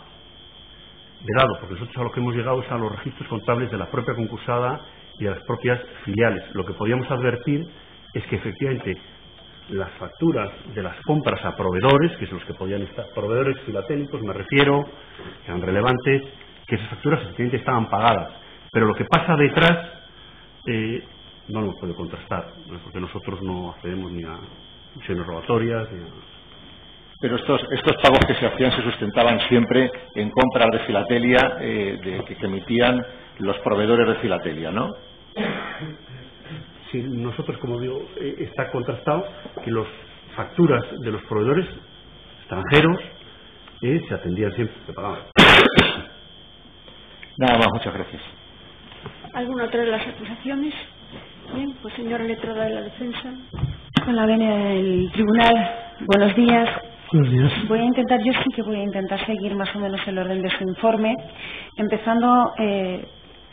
vedado, porque nosotros a lo que hemos llegado es a los registros contables de la propia concursada y a las propias filiales. Lo que podíamos advertir es que efectivamente las facturas de las compras a proveedores, que son los que podían estar, proveedores filatélicos me refiero, que eran relevantes, que esas facturas efectivamente estaban pagadas, pero lo que pasa detrás no lo hemos podido contrastar, ¿no?, porque nosotros no accedemos ni a misiones rogatorias ni a... Pero estos pagos que se hacían se sustentaban siempre en compras de filatelia que emitían los proveedores de filatelia, ¿no? Sí, nosotros, como digo, está contrastado que las facturas de los proveedores extranjeros se atendían siempre, se pagaban. Nada más, muchas gracias. ¿Alguna otra de las acusaciones? Bien, pues señora letrada de la defensa. Con la venia del tribunal, buenos días. Buenos días. Yo sí que voy a intentar seguir más o menos el orden de su informe, empezando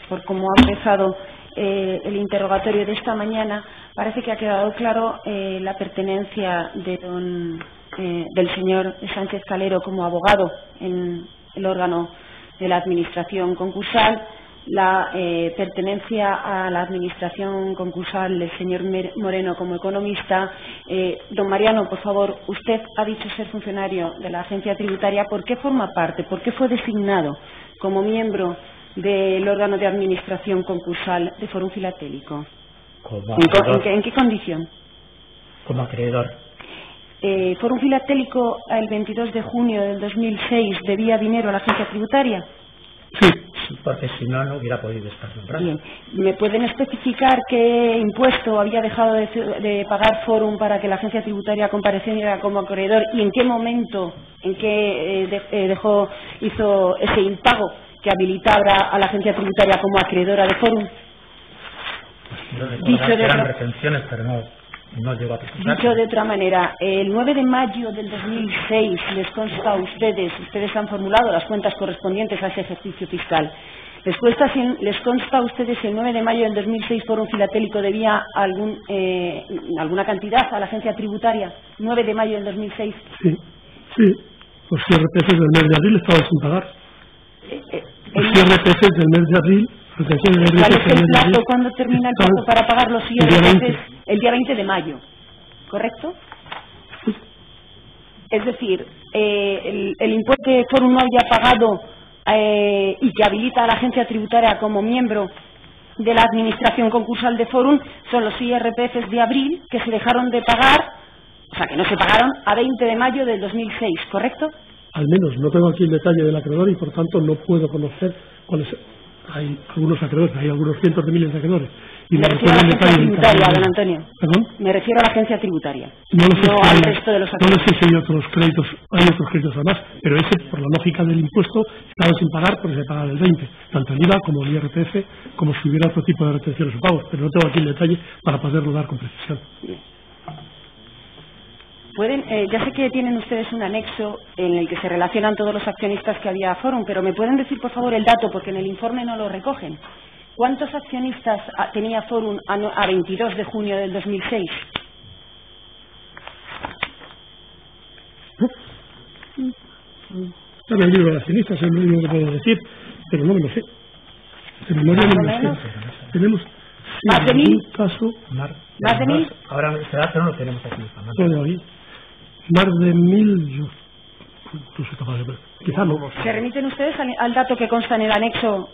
por cómo ha empezado el interrogatorio de esta mañana. Parece que ha quedado claro la pertenencia del señor Sánchez Calero como abogado en el órgano de la administración concursal, la pertenencia a la administración concursal del señor Moreno como economista. Don Mariano, por favor, usted ha dicho ser funcionario de la agencia tributaria. ¿Por qué forma parte? ¿Por qué fue designado como miembro del órgano de administración concursal de Fórum Filatélico? ¿En qué condición? Como acreedor. Fórum Filatélico, el 22 de junio del 2006, debía dinero a la agencia tributaria. Sí. Porque si no, no hubiera podido estar nombrado. Bien. ¿Me pueden especificar qué impuesto había dejado de pagar Fórum para que la agencia tributaria compareciera como acreedor y en qué momento, hizo ese impago que habilitara a la agencia tributaria como acreedora de Fórum? Eran retenciones, pero no llegó a presentar. Dicho de otra manera, el 9 de mayo del 2006 les consta a ustedes han formulado las cuentas correspondientes a ese ejercicio fiscal. Les consta a ustedes el 9 de mayo del 2006 Fórum Filatélico debía alguna cantidad a la agencia tributaria. 9 de mayo del 2006. Sí. Los IRPF del mes de abril estaban sin pagar. Los IRPF del mes de abril. ¿Cuál es el plazo? ¿Cuándo termina el plazo para pagar los IRPF? El día 20 de mayo, ¿correcto? Es decir, el impuesto que Forum no había pagado y que habilita a la agencia tributaria como miembro de la administración concursal de Forum son los IRPFs de abril que se dejaron de pagar, o sea, que no se pagaron a 20 de mayo del 2006, ¿correcto? Al menos no tengo aquí el detalle del acreedor y por tanto no puedo conocer cuáles. Hay algunos acreedores, hay algunos cientos de miles de acreedores. Y me refiero a la agencia tributaria, don Antonio. ¿Perdón? Me refiero a la agencia tributaria. No lo sé, no al resto de los acreedores. No lo sé si hay otros créditos además, pero ese, por la lógica del impuesto, estaba sin pagar porque se paga del 20, tanto el IVA como el IRPF, como si hubiera otro tipo de retenciones o pagos, pero no tengo aquí el detalle para poderlo dar con precisión. Bien. Ya sé que tienen ustedes un anexo en el que se relacionan todos los accionistas que había a Forum, pero ¿me pueden decir, por favor, el dato? Porque en el informe no lo recogen. ¿Cuántos accionistas tenía Forum a 22 de junio del 2006? Está en el libro de accionistas, es lo único que puedo decir, pero no me lo sé. De memoria no me lo sé. Tenemos ¿más de 1000? ¿Más de 1000? Ahora ese dato no lo tenemos aquí. Más de 1000, yo no soy capaz de ver. Quizá no. ¿Se remiten ustedes al dato que consta en el anexo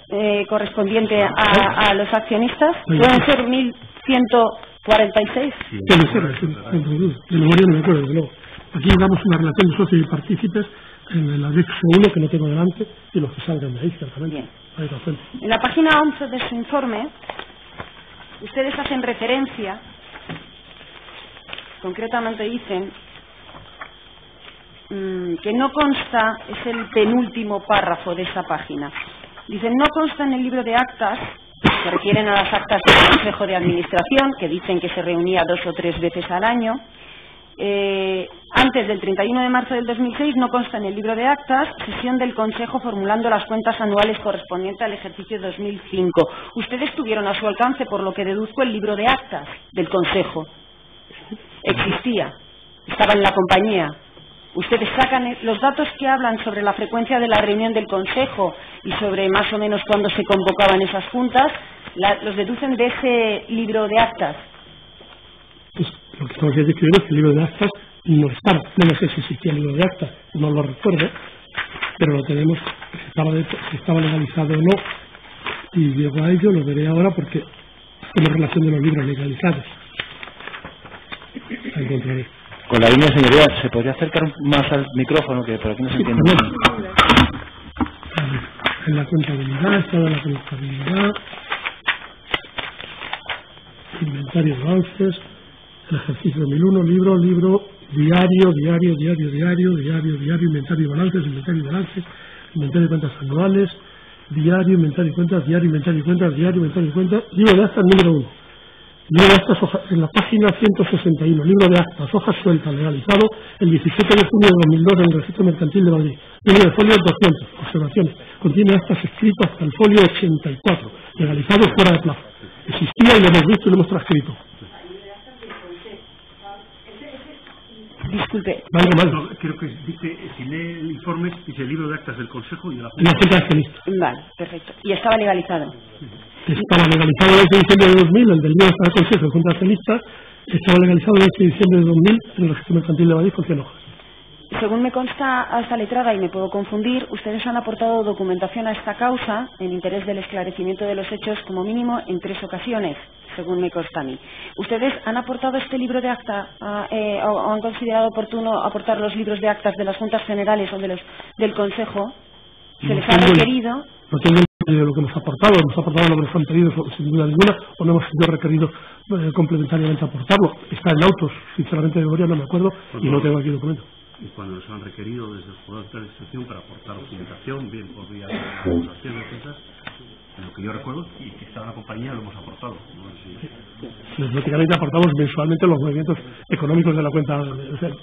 correspondiente a los accionistas? ¿Pueden ser 1146? Puede ser, de memoria no me acuerdo, desde luego. Aquí damos una relación de socios y partícipes en el anexo 1, que no tengo delante, y los que salgan de ahí, ciertamente. Bien. En la página 11 de su informe, ustedes hacen referencia, concretamente dicen que no consta, es el penúltimo párrafo de esa página. Dicen, no consta en el libro de actas, se refieren a las actas del Consejo de Administración, que dicen que se reunía 2 o 3 veces al año. Antes del 31 de marzo del 2006 no consta en el libro de actas sesión del Consejo formulando las cuentas anuales correspondientes al ejercicio 2005. Ustedes tuvieron a su alcance, por lo que deduzco, el libro de actas del Consejo. Existía, estaba en la compañía. Ustedes sacan los datos que hablan sobre la frecuencia de la reunión del Consejo y sobre más o menos cuándo se convocaban esas juntas, los deducen de ese libro de actas. Pues lo que estamos describiendo es que el libro de actas no estaba. No sé si existía el libro de actas, no lo recuerdo, pero lo tenemos, si estaba legalizado o no. Y llego a ello, lo veré ahora porque hacemos relación de los libros legalizados. Ahí encontraré. Con la línea, señoría, ¿se podría acercar más al micrófono? Que por aquí no se entiende. En la contabilidad, estaba en la contabilidad, inventario de balances, el ejercicio 2001, libro, diario, inventario de balances, inventario de cuentas anuales, diario, inventario de cuentas, libro de actas número 1. Libro de actas en la página 161, libro de actas, hojas sueltas, legalizado el 17 de junio de 2002 en el Registro Mercantil de Madrid. Número de folio 200, observaciones. Contiene actas escritas hasta el folio 84, legalizado fuera de plazo. Existía y lo hemos visto y lo hemos transcrito. Disculpe. Vale, no, creo que dice, si lee el informe, dice el libro de actas del Consejo y de la Junta de Accionistas. Vale, perfecto. Y estaba legalizado. Estaba legalizado el 8 de diciembre de 2000, el del día del Consejo de Junta de Accionistas. Estaba legalizado el 8 de diciembre de 2000 en el Registro Mercantil de Madrid con 100 hojas. Según me consta a esta letrada, y me puedo confundir, ustedes han aportado documentación a esta causa en interés del esclarecimiento de los hechos como mínimo en 3 ocasiones, según me consta a mí. ¿Ustedes han aportado este libro de acta o han considerado oportuno aportar los libros de actas de las Juntas Generales o del Consejo? ¿Se les ha requerido? No tengo de lo que hemos aportado lo que nos han pedido sin duda ninguna, o no hemos sido requeridos complementariamente aportarlo. Está en autos, sinceramente de memoria no me acuerdo y no tengo aquí el documento. Y cuando nos han requerido desde los juzgados de instrucción para aportar documentación, bien por vía de acusaciones, etcétera, en lo que yo recuerdo, y que estaba en la compañía, lo hemos aportado. No sé si... Lógicamente aportamos mensualmente los movimientos económicos de la cuenta.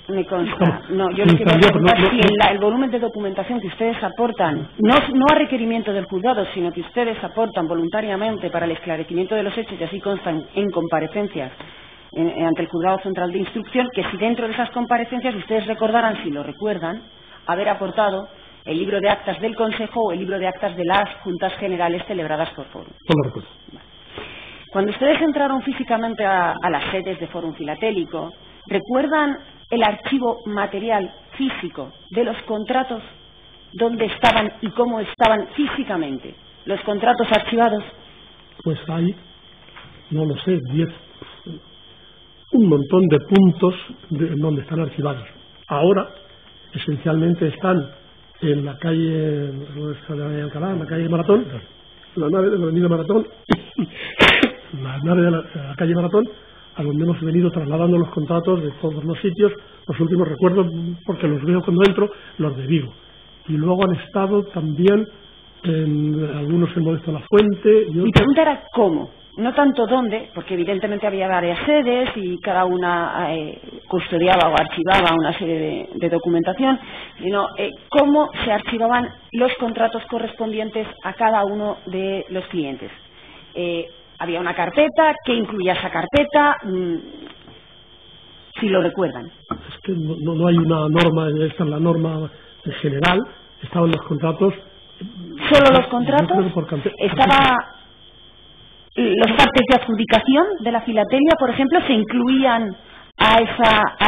Me consta. No, yo lo que voy a preguntar es si el volumen de documentación que ustedes aportan, no a requerimiento del juzgado, sino que ustedes aportan voluntariamente para el esclarecimiento de los hechos y así constan en comparecencias ante el Juzgado Central de Instrucción, que si dentro de esas comparecencias ustedes recordarán, si lo recuerdan, haber aportado el libro de actas del Consejo o el libro de actas de las Juntas Generales celebradas por Forum. No lo recuerdo. Cuando ustedes entraron físicamente a las sedes de Forum Filatélico, ¿recuerdan el archivo material físico de los contratos, dónde estaban y cómo estaban físicamente los contratos archivados? Pues hay, no lo sé, 10, un montón de puntos en donde están archivados. Ahora, esencialmente están en la calle, en la calle Maratón, la nave de la avenida Maratón, la nave de la calle Maratón, a donde hemos venido trasladando los contratos de todos los sitios. Los últimos recuerdo, porque los veo cuando entro, los de Vigo. Y luego han estado también algunos en Modesto La Fuente. Mi pregunta era cómo, no tanto dónde, porque evidentemente había varias sedes y cada una custodiaba o archivaba una serie de documentación, sino cómo se archivaban los contratos correspondientes a cada uno de los clientes. Había una carpeta, ¿qué incluía esa carpeta? Si lo recuerdan. Es que no hay una norma, esta es la norma en general, estaban los contratos. ¿Solo los contratos? ¿Estaba los partes de adjudicación de la filatelia, por ejemplo, se incluían a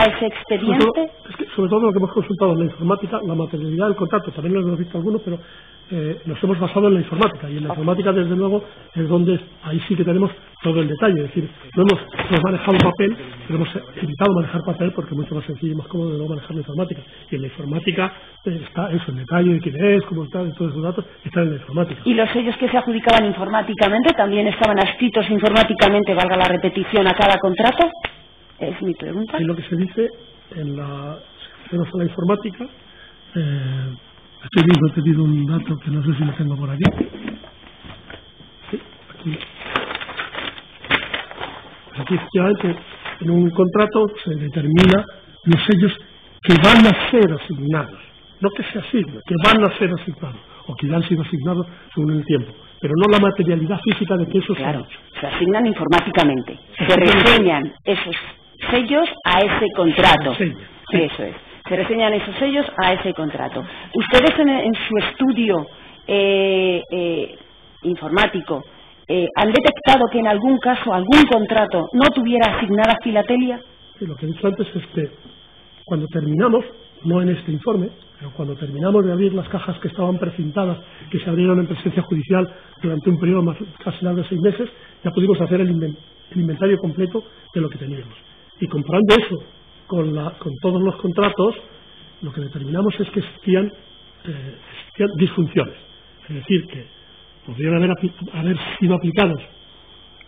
ese expediente? Sobre todo lo que hemos consultado en la informática, la materialidad del contrato, también lo hemos visto algunos, pero nos hemos basado en la informática, y en la informática, desde luego, es donde ahí sí que tenemos todo el detalle. Es decir, no hemos manejado papel, pero hemos evitado manejar papel porque es mucho más sencillo y más cómodo de no manejar la informática. Y en la informática está eso, el detalle de quién es, cómo está, de todos esos datos, están en la informática. ¿Y los sellos que se adjudicaban informáticamente también estaban adscritos informáticamente, valga la repetición, a cada contrato? Es mi pregunta. Y lo que se dice en la informática, aquí mismo he tenido un dato que no sé si lo tengo por aquí. Sí, aquí. Aquí efectivamente en un contrato se determina los sellos que van a ser asignados, no que se asignen, que van a ser asignados o que ya han sido asignados según el tiempo, pero no la materialidad física de que eso se ha hecho. Se asignan informáticamente, se reseñan esos sellos a ese contrato. Sí. Eso es. Se reseñan esos sellos a ese contrato. Ustedes en su estudio informático han detectado que en algún caso algún contrato no tuviera asignada filatelia. Sí, lo que he dicho antes es que cuando terminamos, no en este informe, pero cuando terminamos de abrir las cajas que estaban precintadas, que se abrieron en presencia judicial durante un periodo casi largo de 6 meses, ya pudimos hacer el inventario completo de lo que teníamos. Y comparando eso con todos los contratos, lo que determinamos es que existían disfunciones. Es decir, que podrían haber sido aplicados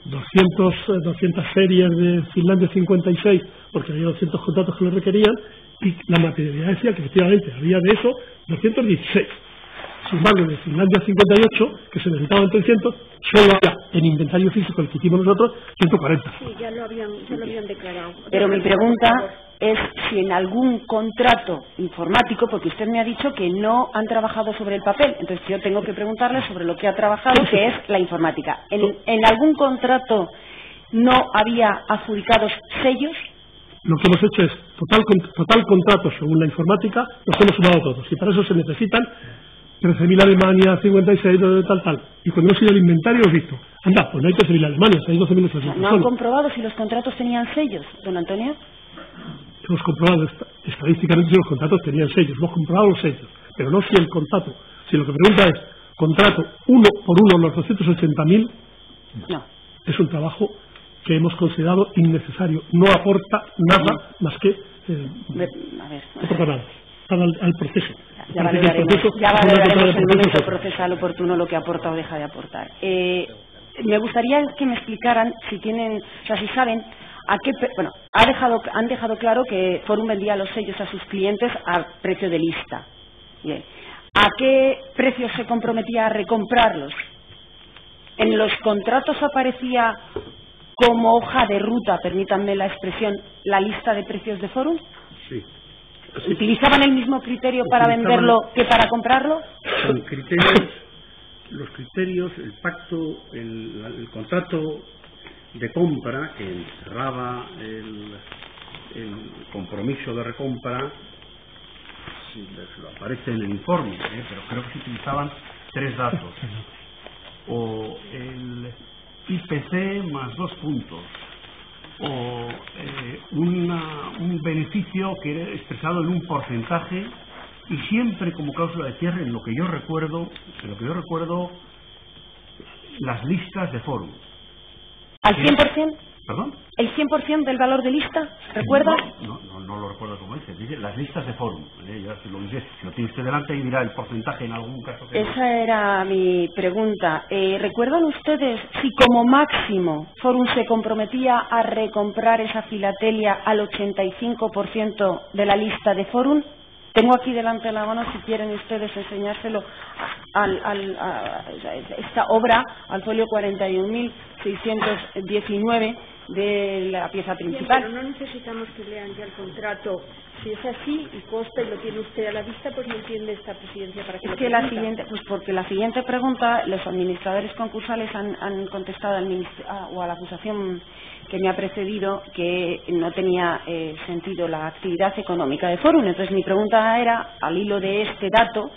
200 series de Finlandia 56, porque había 200 contratos que lo requerían, y la materialidad decía que efectivamente había de eso 216. Sin embargo, de Finlandia 58, que se necesitaban 300, solo había en inventario físico, el que hicimos nosotros, 140. Sí, ya lo habían declarado. Pero mi pregunta es si en algún contrato informático, porque usted me ha dicho que no han trabajado sobre el papel, entonces yo tengo que preguntarle sobre lo que ha trabajado, que es la informática. ¿En algún contrato no había adjudicados sellos? Lo que hemos hecho es total contrato según la informática, los hemos sumado todos, y para eso se necesitan 13.000 Alemania, 56, tal. Y cuando hemos ido al inventario hemos visto, anda, pues no hay 13.000 Alemania, hay 12.800. ¿No han comprobado si los contratos tenían sellos, don Antonio? Hemos comprobado estadísticamente si los contratos tenían sellos, hemos comprobado los sellos, pero no si el contrato. Si lo que pregunta es, contrato uno por uno los 280.000, no. Es un trabajo que hemos considerado innecesario, no aporta nada más que no aporta nada al proceso. Ya valoraremos en el momento procesal oportuno lo que aporta o deja de aportar. Me gustaría que me explicaran si tienen, o sea, si saben a qué, bueno, han dejado claro que Forum vendía los sellos a sus clientes a precio de lista. Bien. ¿A qué precio se comprometía a recomprarlos? ¿En los contratos aparecía como hoja de ruta, permítanme la expresión, la lista de precios de Forum? Sí. ¿Utilizaban el mismo criterio para venderlo que para comprarlo? Son los criterios, el pacto, el contrato de compra que encerraba el compromiso de recompra, si les aparece en el informe, pero creo que se utilizaban 3 datos. O el IPC más 2 puntos, un beneficio que era expresado en un porcentaje y siempre como cláusula de cierre en lo que yo recuerdo las listas de fórum. ¿Al 100%? ¿Perdón? ¿El 100% del valor de lista? ¿Recuerda? No lo recuerdo como dice las listas de fórum. Yo lo dice, si lo tiene usted delante y dirá el porcentaje en algún caso. Esa era mi pregunta. ¿Recuerdan ustedes si como máximo Forum se comprometía a recomprar esa filatelia al 85% de la lista de Forum? Tengo aquí delante de la mano, si quieren ustedes enseñárselo, esta obra, al folio 41.619 de la pieza principal. Bien, pero no necesitamos que lean ya el contrato. Si es así y consta y lo tiene usted a la vista, pues no entiende esta presidencia para qué lo pregunta. Porque la siguiente pregunta, los administradores concursales han contestado a la acusación que me ha precedido que no tenía sentido la actividad económica de Forum. Entonces mi pregunta era, al hilo de este dato,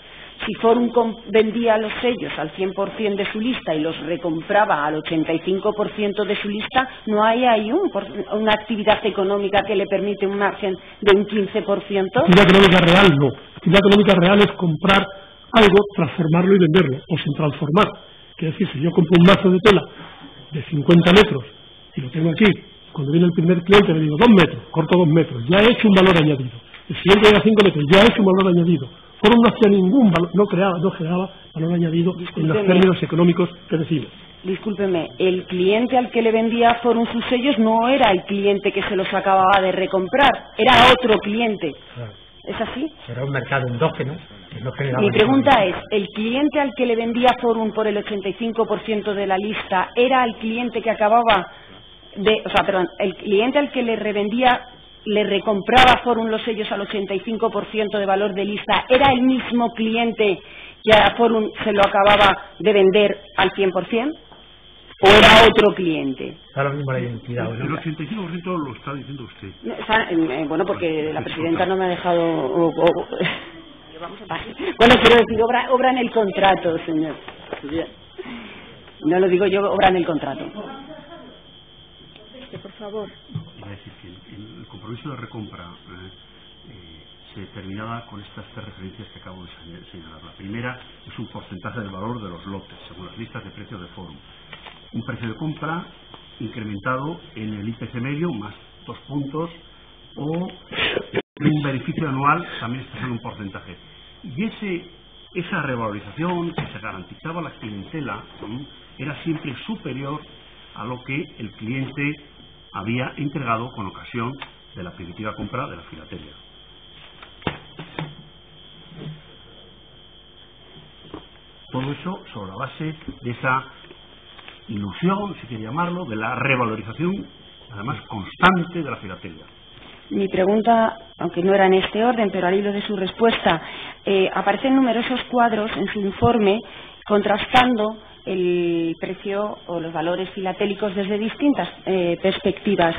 si Forum vendía los sellos al 100% de su lista y los recompraba al 85% de su lista, ¿no hay ahí una actividad económica que le permite un margen de un 15%? Actividad económica real no. Actividad económica real es comprar algo, transformarlo y venderlo, o sin transformar. Quiere decir, si yo compro un mazo de tela de 50 metros y lo tengo aquí, cuando viene el primer cliente le digo 2 metros, corto 2 metros, ya he hecho un valor añadido. El siguiente llega a 5 metros, ya he hecho un valor añadido. Forum no hacía ningún valor, no generaba valor añadido en los términos económicos que decimos. Discúlpeme, el cliente al que le vendía Forum sus sellos no era el cliente que se los acababa de recomprar, era otro cliente. Claro. ¿Es así? Era un mercado endógeno que no generaba. Mi pregunta es, ¿el cliente al que le vendía Forum por el 85% de la lista era el cliente que acababa el cliente al que le revendía, le recompraba Forum los sellos al 85% de valor de lista, ¿era el mismo cliente que a Forum se lo acababa de vender al 100%? ¿O era otro cliente? Ahora mismo la identidad. El 85% lo está diciendo usted. Bueno, porque la presidenta no me ha dejado... Bueno, quiero decir, obra en el contrato, señor. No lo digo yo, obra en el contrato. Por favor. Iba a decir que el compromiso de recompra se determinaba con estas 3 referencias que acabo de señalar. La primera es un porcentaje del valor de los lotes, según las listas de precios de Forum. Un precio de compra incrementado en el IPC medio, más 2 puntos, o un beneficio anual, también expresado en un porcentaje. Y esa revalorización que se garantizaba a la clientela era siempre superior a lo que el cliente había entregado con ocasión de la primitiva compra de la filatelia. Todo eso sobre la base de esa ilusión, si quiere llamarlo, de la revalorización, además constante de la filatelia. Mi pregunta, aunque no era en este orden, pero al hilo de su respuesta, aparecen numerosos cuadros en su informe contrastando el precio o los valores filatélicos desde distintas perspectivas.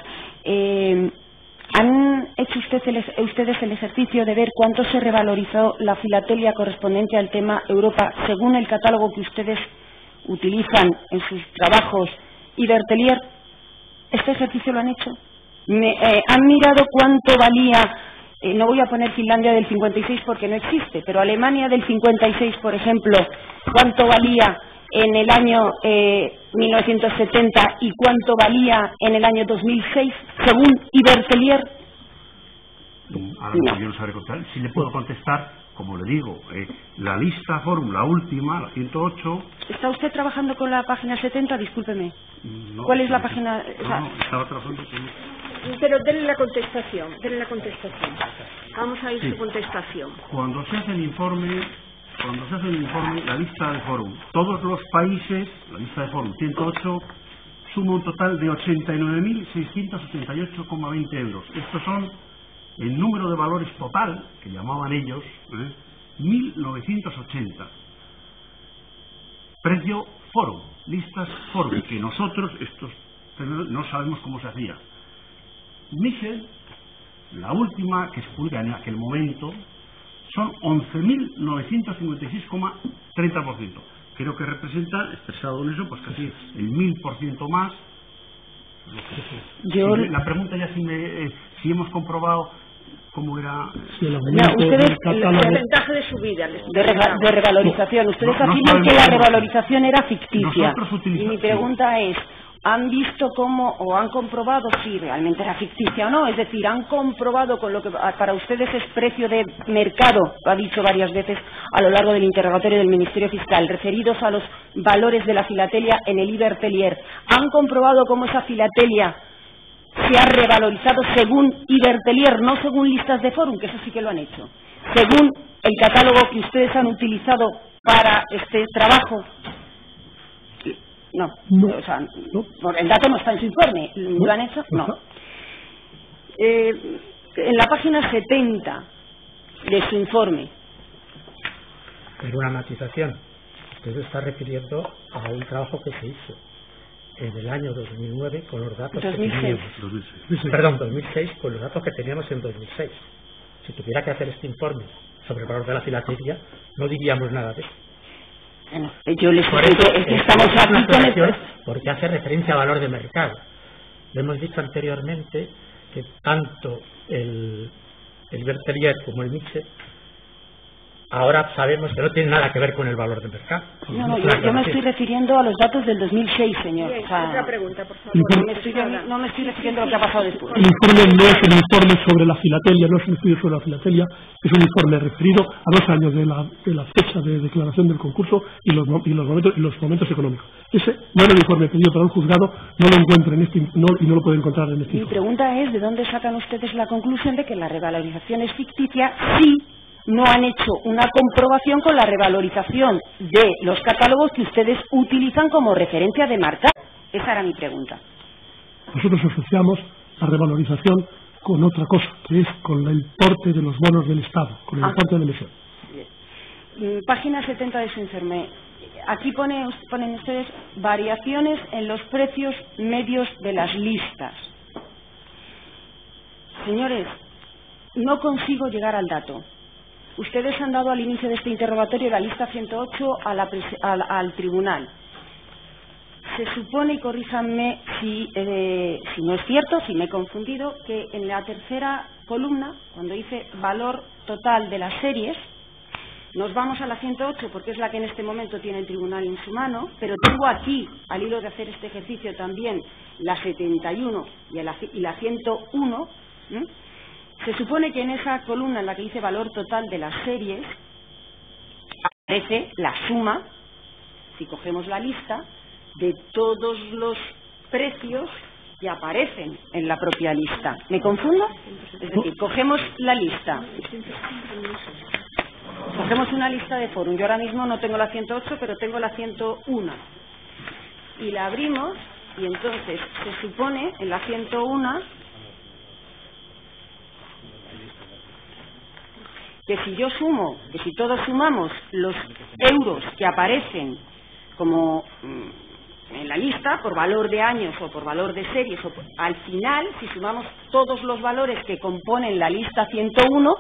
¿Han hecho ustedes el ejercicio de ver cuánto se revalorizó la filatelia correspondiente al tema Europa según el catálogo que ustedes utilizan en sus trabajos y Bertelier? ¿Este ejercicio lo han hecho? ¿Han mirado cuánto valía, no voy a poner Finlandia del 56 porque no existe, pero Alemania del 56, por ejemplo, cuánto valía en el año 1970 y cuánto valía en el año 2006, según Ibertelier? Ahora yo no sabré contar. Si le puedo contestar, como le digo, la lista Forum, la última, la 108... ¿Está usted trabajando con la página 70? Discúlpeme. No, ¿Cuál es la página? No, estaba trabajando con... Pero denle la contestación, Vamos a ir su contestación. Cuando se hace el informe, la lista de Forum, todos los países, la lista de Forum 108, suma un total de 89.688,20 euros. Estos son el número de valores total, que llamaban ellos, 1.980. Precio Forum, listas Forum, que nosotros, no sabemos cómo se hacía. Michel, la última que se publica en aquel momento, son 11.956,30%. Creo que representa, expresado en eso, pues casi el 1000% más La pregunta ya si hemos comprobado cómo era ustedes el porcentaje de subida de revalorización. Ustedes afirman que la revalorización era ficticia. Y mi pregunta es, ¿han visto cómo o han comprobado si realmente era ficticia o no? Es decir, ¿han comprobado con lo que para ustedes es precio de mercado, lo ha dicho varias veces a lo largo del interrogatorio del Ministerio Fiscal, referidos a los valores de la filatelia en el Ibertelier? ¿Han comprobado cómo esa filatelia se ha revalorizado según Ibertelier, no según listas de Forum, que eso sí que lo han hecho, según el catálogo que ustedes han utilizado para este trabajo? No. O sea, el dato no está en su informe. ¿Lo han hecho? No. En la página 70 de su informe. En una matización. Usted está refiriendo a un trabajo que se hizo en el año 2009 con los datos 2006. que teníamos. Perdón, 2006, con los datos que teníamos en 2006. Si tuviera que hacer este informe sobre el valor de la filatelia, no diríamos nada de eso. Bueno, yo les explico que estamos aquí con esto porque hace referencia a valor de mercado. Le hemos dicho anteriormente que tanto el Ibertelier como el Michel ahora sabemos que no tiene nada que ver con el valor de mercado. No, yo me estoy refiriendo a los datos del 2006, señor. Bien, otra pregunta, por favor. No me estoy refiriendo a lo que ha pasado después. El informe no es un informe sobre la filatelia, no es un estudio sobre la filatelia, es un informe referido a 2 años de la fecha de declaración del concurso y los momentos económicos. Ese no era el informe pedido para el juzgado, no lo encuentra y no lo puede encontrar en este informe. Mi pregunta es, ¿de dónde sacan ustedes la conclusión de que la revalorización es ficticia si no han hecho una comprobación con la revalorización de los catálogos que ustedes utilizan como referencia de marca? Esa era mi pregunta. Nosotros asociamos la revalorización con otra cosa, que es con el importe de los bonos del Estado, con el importe de la emisión. Página 70 de su informe. Aquí ponen ustedes variaciones en los precios medios de las listas. Señores, no consigo llegar al dato. Ustedes han dado al inicio de este interrogatorio la lista 108 al tribunal. Se supone, y corríjanme si no es cierto, si me he confundido, que en la tercera columna, cuando dice valor total de las series, nos vamos a la 108 porque es la que en este momento tiene el tribunal en su mano, pero tengo aquí, al hilo de hacer este ejercicio también, la 71 y la 101. Se supone que en esa columna en la que dice valor total de las series aparece la suma, si cogemos la lista, de todos los precios que aparecen en la propia lista. ¿Me confundo? Es decir, cogemos la lista. Cogemos una lista de Forum. Yo ahora mismo no tengo la 108, pero tengo la 101. Y la abrimos y entonces se supone en la 101 que si todos sumamos los euros que aparecen como en la lista por valor de años o por valor de series, al final, si sumamos todos los valores que componen la lista 101,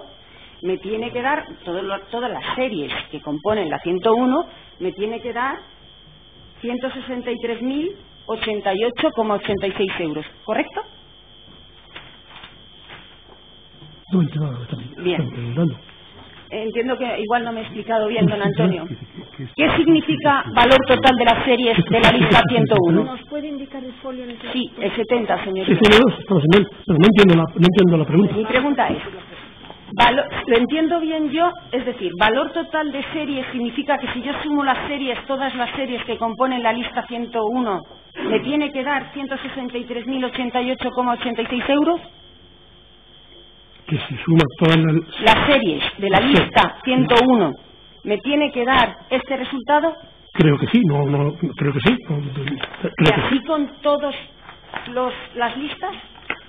me tiene que dar, todas las series que componen la 101, me tiene que dar 163.088,86 euros, ¿correcto? No entiendo nada, bien. Entiendo que igual no me he explicado bien, don Antonio. ¿Qué significa valor total de las series de la lista 101? ¿Nos puede indicar el folio en el que... Sí, el 70, señorita. Sí, estamos en él, pero no entiendo la pregunta. Mi pregunta es, ¿lo entiendo bien yo? Es decir, valor total de series significa que si yo sumo las series, todas las series que componen la lista 101, ¿me tiene que dar 163.088,86 euros? Que si suma todas las series de la lista 101, ¿me tiene que dar este resultado? Creo que sí, creo que sí. ¿Y así con todas las listas?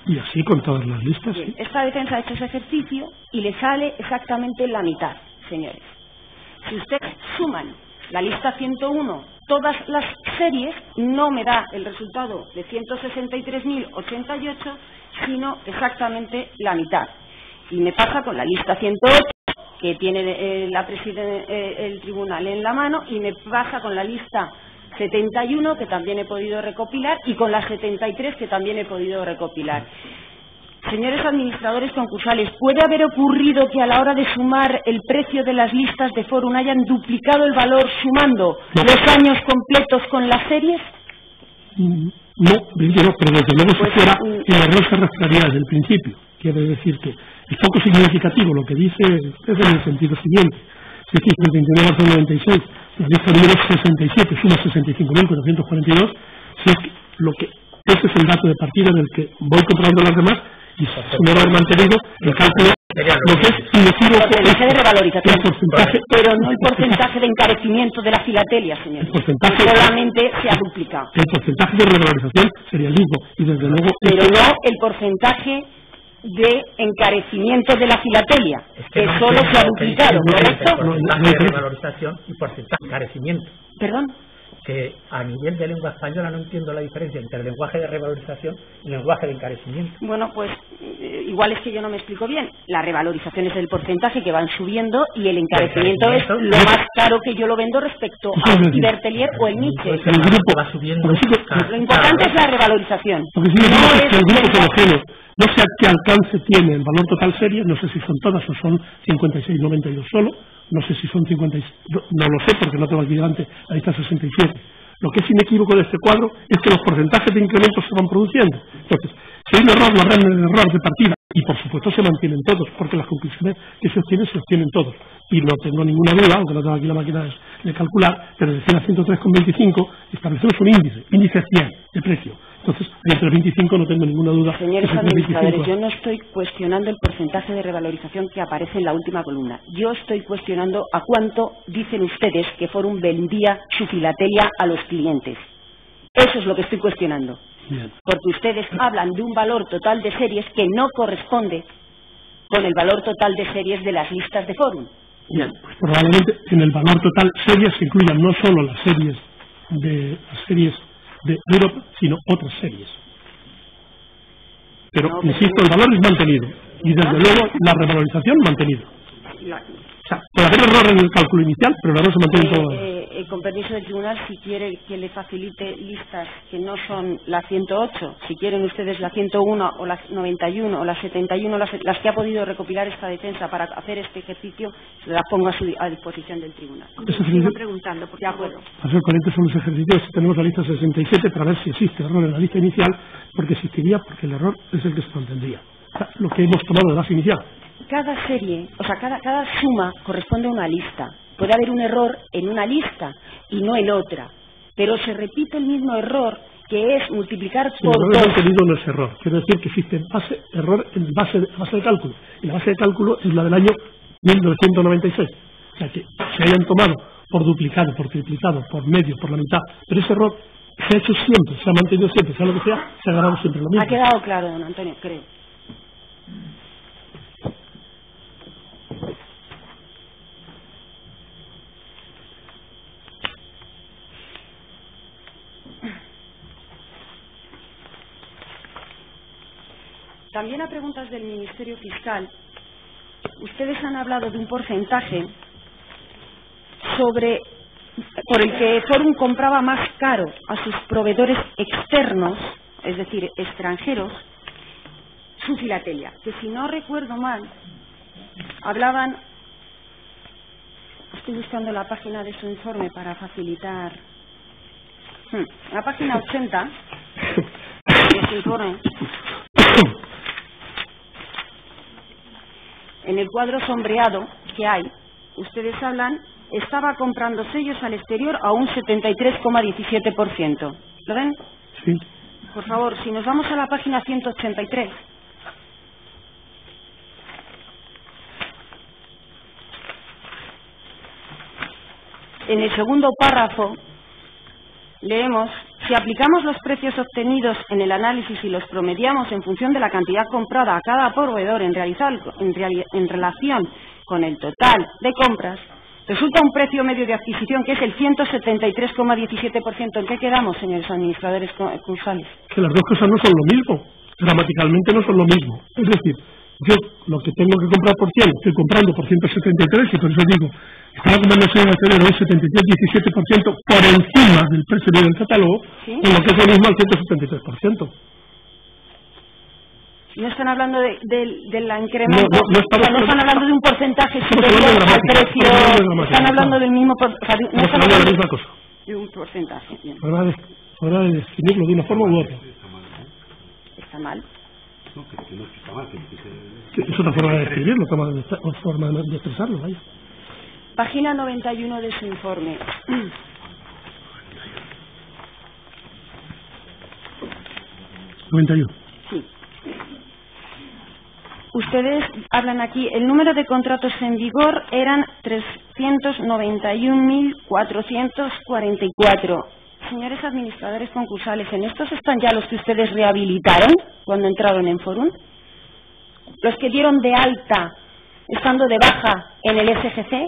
Y así con todas las listas, bien, sí. Esta defensa ha hecho ese ejercicio y le sale exactamente la mitad, señores. Si ustedes suman la lista 101, todas las series, no me da el resultado de 163.088, sino exactamente la mitad. Y me pasa con la lista 108, que tiene el tribunal en la mano, y me pasa con la lista 71 que también he podido recopilar y con las 73 que también he podido recopilar. Señores administradores concursales, ¿puede haber ocurrido que a la hora de sumar el precio de las listas de Forum hayan duplicado el valor sumando los años completos con las series? No, pero desde luego si fuera, el error se rastrearía desde el principio. Quiere decir que es poco significativo lo que dice usted en el sentido siguiente. Si es que el 29 de 96, la lista número 67 suma 65.442, si es que ese es el dato de partida en el que voy comprando las demás, y sin haber mantenido el cálculo, lo que es inequívoco el porcentaje de revalorización, porcentaje, pero no el porcentaje de encarecimiento de la filatelia, señor. Solamente se ha duplicado. El porcentaje de revalorización sería el mismo, y desde luego... Pero no el porcentaje de encarecimiento de la filatelia, que solo se ha duplicado, ¿correcto? Porcentaje de revalorización y porcentaje de encarecimiento. ¿Perdón? Que a nivel de lengua española no entiendo la diferencia entre el lenguaje de revalorización y el lenguaje de encarecimiento. Bueno, pues igual es que yo no me explico bien. La revalorización es el porcentaje que van subiendo y el encarecimiento es lo más caro que yo lo vendo respecto al Ibertelier o el Nietzsche. El grupo va subiendo. Lo importante es la revalorización. Porque si no es que el grupo homogéneo, no sé a qué alcance tiene el valor total serie, no sé si son todas o son 56,92 solo, no sé si son 56, no lo sé porque no tengo aquí delante la lista 67. Lo que es inequívoco de este cuadro es que los porcentajes de incremento se van produciendo. Entonces, si hay un error, lo harán el error de partida, y por supuesto se mantienen todos, porque las conclusiones que se obtienen todos. Y no tengo ninguna duda, aunque no tengo aquí la máquina de calcular, pero decir a 103,25 establecemos un índice 100 de precio. Entonces, entre el 25 no tengo ninguna duda. Señores administradores, yo no estoy cuestionando el porcentaje de revalorización que aparece en la última columna. Yo estoy cuestionando a cuánto dicen ustedes que Forum vendía su filatelia a los clientes. Eso es lo que estoy cuestionando. Bien. Porque ustedes hablan de un valor total de series que no corresponde con el valor total de series de las listas de Forum. Bien, pues probablemente en el valor total series se incluyan no solo las series de Europa, sino otras series. Pero, no, insisto, el valor es mantenido. Y desde luego la revalorización mantenida. O sea, puede haber error en el cálculo inicial, pero el error se mantiene en todo. Con permiso del tribunal, si quiere que le facilite listas que no son la 108, si quieren ustedes la 101 o la 91 o la 71, las que ha podido recopilar esta defensa para hacer este ejercicio, se las pongo a disposición del tribunal. Sigo preguntando, porque de acuerdo. Para ser coherentes son los ejercicios, tenemos la lista 67 para ver si existe error en la lista inicial, porque existiría, porque el error es el que se mantendría. O sea, lo que hemos tomado de base inicial. Cada serie, o sea, cada suma corresponde a una lista. Puede haber un error en una lista y no en otra, pero se repite el mismo error, que es multiplicar por 2. El error contenido no es error, quiere decir que existe error en base de cálculo, y la base de cálculo es la del año 1996. O sea, que se hayan tomado por duplicado, por triplicado, por medio, por la mitad, pero ese error se ha hecho siempre, se ha mantenido siempre, sea lo que sea, se ha ganado siempre lo mismo. Ha quedado claro, don Antonio, creo. También a preguntas del Ministerio Fiscal, ustedes han hablado de un porcentaje por el que Forum compraba más caro a sus proveedores externos, es decir, extranjeros, su filatelia, que si no recuerdo mal, hablaban, estoy buscando la página de su informe para facilitar, la página 80 de su informe. En el cuadro sombreado que hay, ustedes hablan, estaba comprando sellos al exterior a un 73,17%. ¿Lo ven? Sí. Por favor, si nos vamos a la página 183. En el segundo párrafo leemos: si aplicamos los precios obtenidos en el análisis y los promediamos en función de la cantidad comprada a cada proveedor en relación con el total de compras, resulta un precio medio de adquisición que es el 173,17%. ¿En qué quedamos, señores administradores concursales? Que las dos cosas no son lo mismo. Gramaticalmente no son lo mismo. Es decir, Yo lo que tengo que comprar por 100, estoy comprando por 173 y por eso digo, estaba comprando en el tenero un 73-17% por encima del precio del catálogo, ¿sí? Con lo que es lo mismo al 173%. No están hablando del incremento, no están hablando de un porcentaje superior al precio, están hablando del mismo porcentaje. No están hablando de la misma cosa. De un porcentaje. Ahora de definirlo de una forma u otra. Está mal. No, que no está mal. Es otra forma de describirlo, otra forma de expresarlo, vaya. Página 91 de su informe. 91. Sí. Ustedes hablan aquí, el número de contratos en vigor eran 391.444. Señores administradores concursales, ¿en estos están ya los que ustedes rehabilitaron cuando entraron en Forum? ¿Los que dieron de alta estando de baja en el SGC?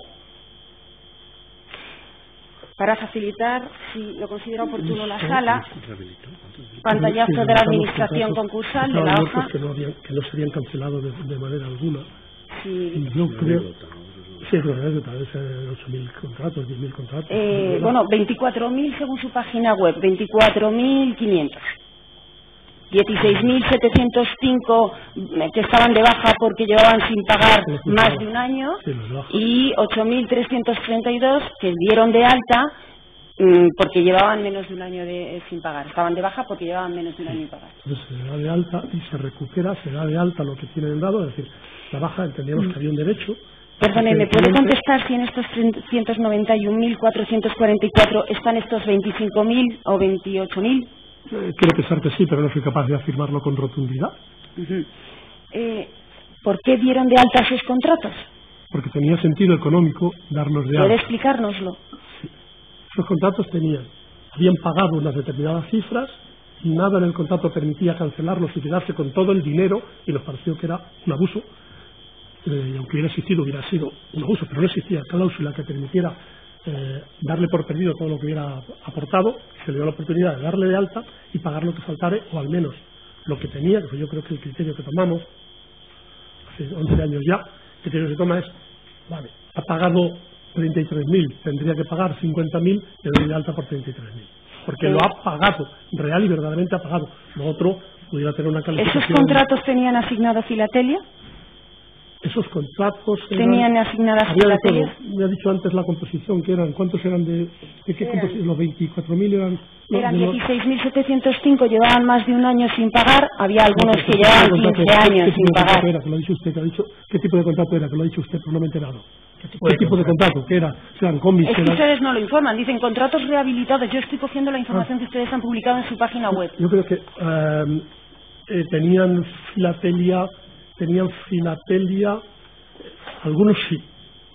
Para facilitar, si lo considera oportuno la sala, pantallazo de la administración concursal de la hoja. Que no se habían cancelado de manera alguna. Sí. Y yo creo... Sí, tal vez 8.000 contratos, 10.000 contratos. Bueno, 24.000 según su página web, 24.500. 16.705 que estaban de baja porque llevaban sin pagar más de un año y 8.332 que dieron de alta porque llevaban menos de un año sin pagar. Estaban de baja porque llevaban menos de un año sin pagar. Entonces se da de alta y se recupera, se da de alta lo que tienen dado, es decir, la baja entendíamos que había un derecho. Perdone, ¿me puede contestar si en estos 391.444 están estos 25.000 o 28.000? Quiero pensar que sí, pero no soy capaz de afirmarlo con rotundidad. ¿Por qué dieron de alta esos contratos? Porque tenía sentido económico darnos de alta. ¿Puede explicárnoslo? Sí. Esos contratos habían pagado unas determinadas cifras y nada en el contrato permitía cancelarlos y quedarse con todo el dinero y nos pareció que era un abuso. Y aunque hubiera existido, hubiera sido un abuso, pero no existía cláusula que permitiera darle por perdido todo lo que hubiera aportado. Se le dio la oportunidad de darle de alta y pagar lo que faltare, o al menos lo que tenía, que yo creo que el criterio que tomamos hace 11 años ya, el criterio que se toma es, vale, ha pagado 33.000, tendría que pagar 50.000, le doy de alta por 33.000, porque lo ha pagado, real y verdaderamente ha pagado. Lo otro pudiera tener una calificación. ¿Esos contratos tenían asignado Filatelia? Esos contratos tenían asignadas filatelias. Me ha dicho antes la composición que eran, ¿cuántos eran de qué composición? Los 24.000 eran 16.705 llevaban más de un año sin pagar, había algunos que llevaban 15 años sin pagar. Era, que lo ha dicho usted, que ha dicho, ¿qué tipo de contrato era? Que lo ha dicho usted, pero no me he enterado. ¿Qué tipo de contrato? ¿Qué era? ¿Eran combis? Es que ustedes no lo informan, dicen contratos rehabilitados. Yo estoy cogiendo la información que ustedes han publicado en su página web. Yo creo que tenían filatelia, algunos sí,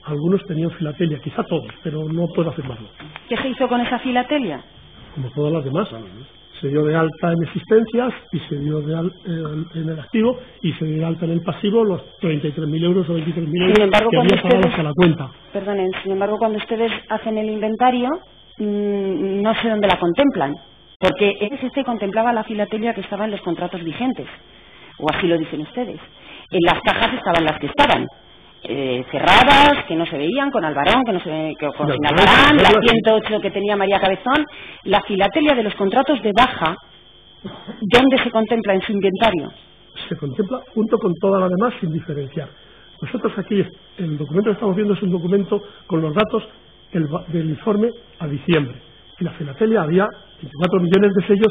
algunos tenían filatelia, quizá todos, pero no puedo afirmarlo. ¿Qué se hizo con esa filatelia? Como todas las demás, se dio de alta en existencias y se dio de alta en el activo y se dio de alta en el pasivo los 33.000 euros o 23.000 euros que había pagados a la cuenta. Perdonen, sin embargo, cuando ustedes hacen el inventario, no sé dónde la contemplan, porque el SGC contemplaba la filatelia que estaba en los contratos vigentes, o así lo dicen ustedes. En las cajas estaban las que estaban, cerradas, que no se veían, con Albarón, que no se ve, con Albarán, la 108 que tenía María Cabezón. La filatelia de los contratos de baja, ¿dónde se contempla en su inventario? Se contempla junto con toda la demás sin diferenciar. Nosotros aquí, el documento que estamos viendo es un documento con los datos del informe a diciembre. En la filatelia había 24 millones de sellos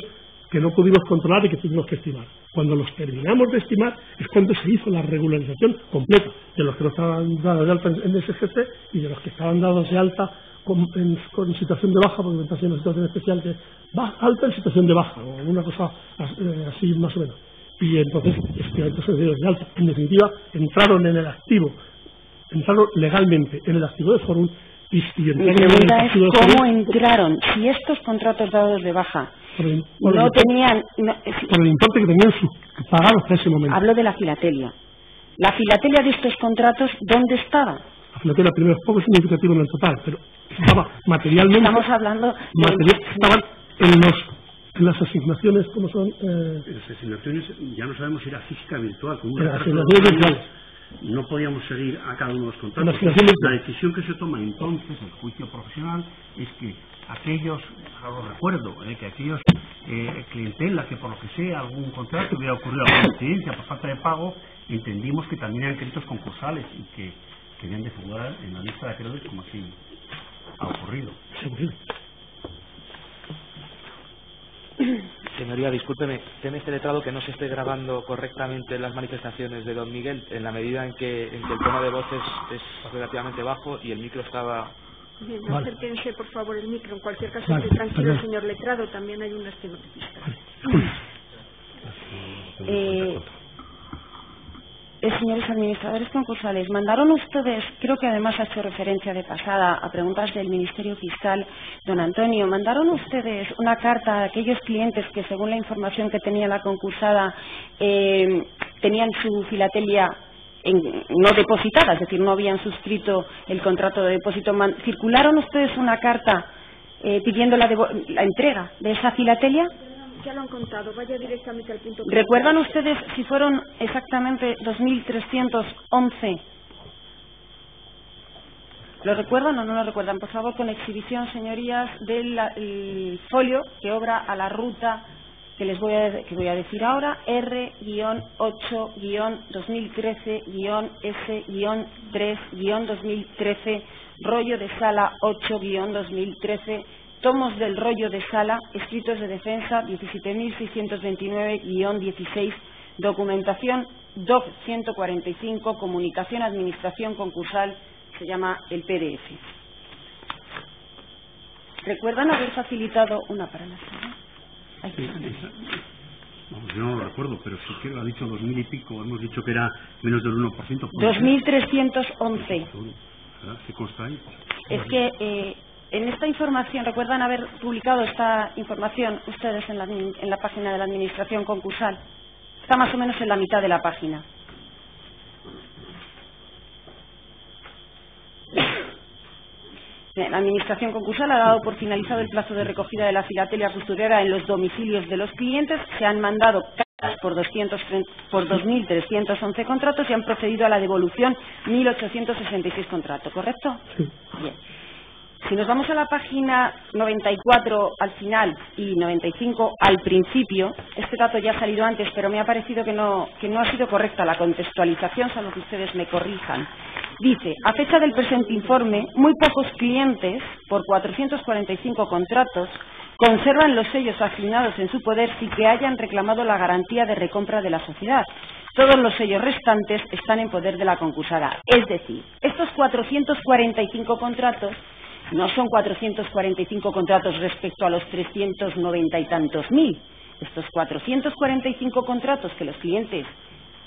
que no pudimos controlar y que tuvimos que estimar. Cuando los terminamos de estimar es cuando se hizo la regularización completa de los que no estaban dados de alta en SGC y de los que estaban dados de alta con situación de baja, porque me está haciendo una situación especial que va alta en situación de baja, o alguna cosa así más o menos. Y entonces efectivamente se dieron de alta. En definitiva, entraron en el activo, entraron legalmente en el activo de Forum. Mi pregunta es cómo entraron, si estos contratos dados de baja no tenían... Por el importe que tenían pagados hasta ese momento. Hablo de la filatelia. La filatelia de estos contratos, ¿dónde estaba? La filatelia primero es poco significativo en el total, pero estaba materialmente... Estamos hablando... Estaban en los las asignaciones, ¿cómo son? Las asignaciones ya no sabemos si era física o virtual. Con Las asignaciones virtuales. No podíamos seguir a cada uno de los contratos. La decisión que se toma entonces, el juicio profesional, es que aquellos, ahora lo recuerdo, que aquellos clientela que por lo que sea algún contrato hubiera ocurrido alguna incidencia por falta de pago, entendimos que también eran créditos concursales y que debían de figurar en la lista de acreedores como así ha ocurrido. Señoría, discúlpeme, teme este letrado que no se esté grabando correctamente las manifestaciones de don Miguel, en la medida en que el tono de voz es relativamente bajo y el micro estaba... Bien, acérquense por favor el micro. En cualquier caso, tranquilo, señor letrado, también hay un estenografista. Señores administradores concursales, mandaron ustedes, creo que además ha hecho referencia de pasada a preguntas del Ministerio Fiscal, don Antonio, mandaron ustedes una carta a aquellos clientes que, según la información que tenía la concursada, tenían su filatelia no depositada, es decir, no habían suscrito el contrato de depósito. ¿Circularon ustedes una carta pidiendo la entrega de esa filatelia? Ya lo han contado, vaya directamente al punto. ¿Recuerdan ustedes si fueron exactamente 2.311? ¿Lo recuerdan o no lo recuerdan? Por favor, con exhibición, señorías, del folio que obra a la ruta que voy a decir ahora, R-8-2013-S-3-2013, rollo de sala 8-2013, tomos del rollo de sala, escritos de defensa 17.629-16, documentación DOC 145, comunicación administración concursal, se llama el PDF. ¿Recuerdan haber facilitado una para la sala? Yo no lo recuerdo, pero sí que lo ha dicho 2.000 y pico, hemos dicho que era menos del 1%. 2.311. ¿Qué consta ahí? Es que en esta información, ¿recuerdan haber publicado esta información ustedes en la página de la Administración concursal? Está más o menos en la mitad de la página. La Administración concursal ha dado por finalizado el plazo de recogida de la filatelia custodiada en los domicilios de los clientes. Se han mandado cartas por 2.311 contratos y han procedido a la devolución 1.866 contratos, ¿correcto? Sí. Bien. Si nos vamos a la página 94 al final y 95 al principio, este dato ya ha salido antes, pero me ha parecido que no ha sido correcta la contextualización, salvo que ustedes me corrijan. Dice, a fecha del presente informe, muy pocos clientes, por 445 contratos, conservan los sellos asignados en su poder sin que hayan reclamado la garantía de recompra de la sociedad. Todos los sellos restantes están en poder de la concursada. Es decir, estos 445 contratos no son 445 contratos respecto a los 390 y tantos mil. Estos 445 contratos que los clientes,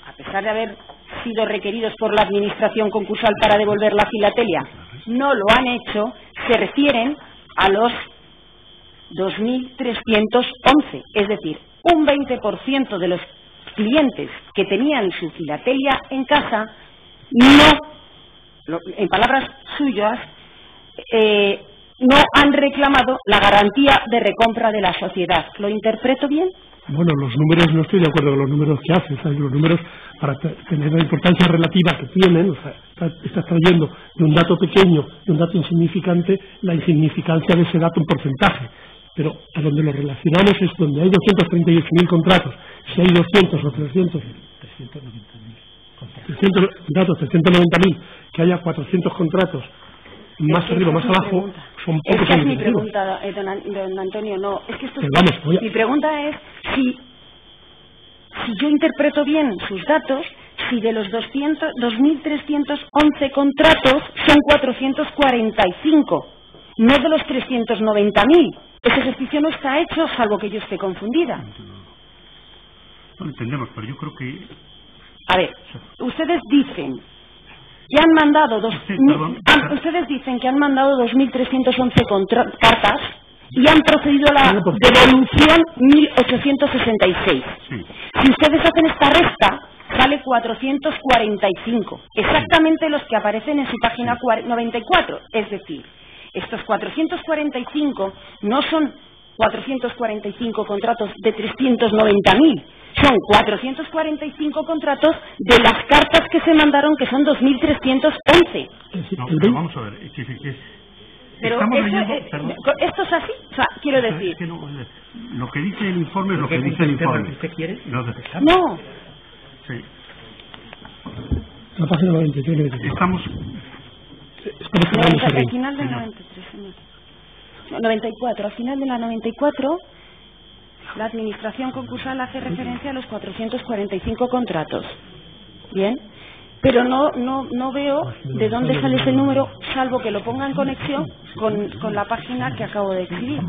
a pesar de haber sido requeridos por la Administración concursal para devolver la filatelia, no lo han hecho, se refieren a los 2.311. Es decir, un 20% de los clientes que tenían su filatelia en casa, en palabras suyas, no han reclamado la garantía de recompra de la sociedad. ¿Lo interpreto bien? Bueno, los números, no estoy de acuerdo con los números que haces. Los números, para tener la importancia relativa que tienen, o sea, estás trayendo de un dato pequeño, de un dato insignificante, la insignificancia de ese dato en porcentaje. Pero a donde lo relacionamos es donde hay 238.000 contratos. Si hay 200 o 390.000 que haya 400 contratos más arriba, más abajo, son pocos. Esta es mi pregunta, don Antonio, no. Es que mi pregunta es si yo interpreto bien sus datos, si de los 2.311 contratos son 445, no de los 390.000. Ese ejercicio no está hecho, salvo que yo esté confundida. No lo entendemos, pero yo creo que... A ver, ustedes dicen que han mandado 2.311 cartas y han procedido a la devolución 1.866. Sí. Si ustedes hacen esta resta, sale 445, exactamente los que aparecen en su página 94. Es decir, estos 445 no son 445 contratos de 390.000. Son 445 contratos de las cartas que se mandaron, que son 2.311. No, pero vamos a ver. Pero esto es así. O sea, quiero decir... lo que dice el informe es lo que dice el informe. ¿Usted quiere? No. Sí. La página 93. Estamos Al final del 93, 94. Al final de la 94, la administración concursal hace referencia a los 445 contratos. Bien. Pero no veo de dónde sale ese número, salvo que lo ponga en conexión con la página que acabo de escribir.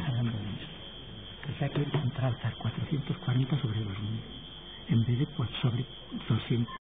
Hay que contratar 440 sobre 2.000 en vez de sobre 200.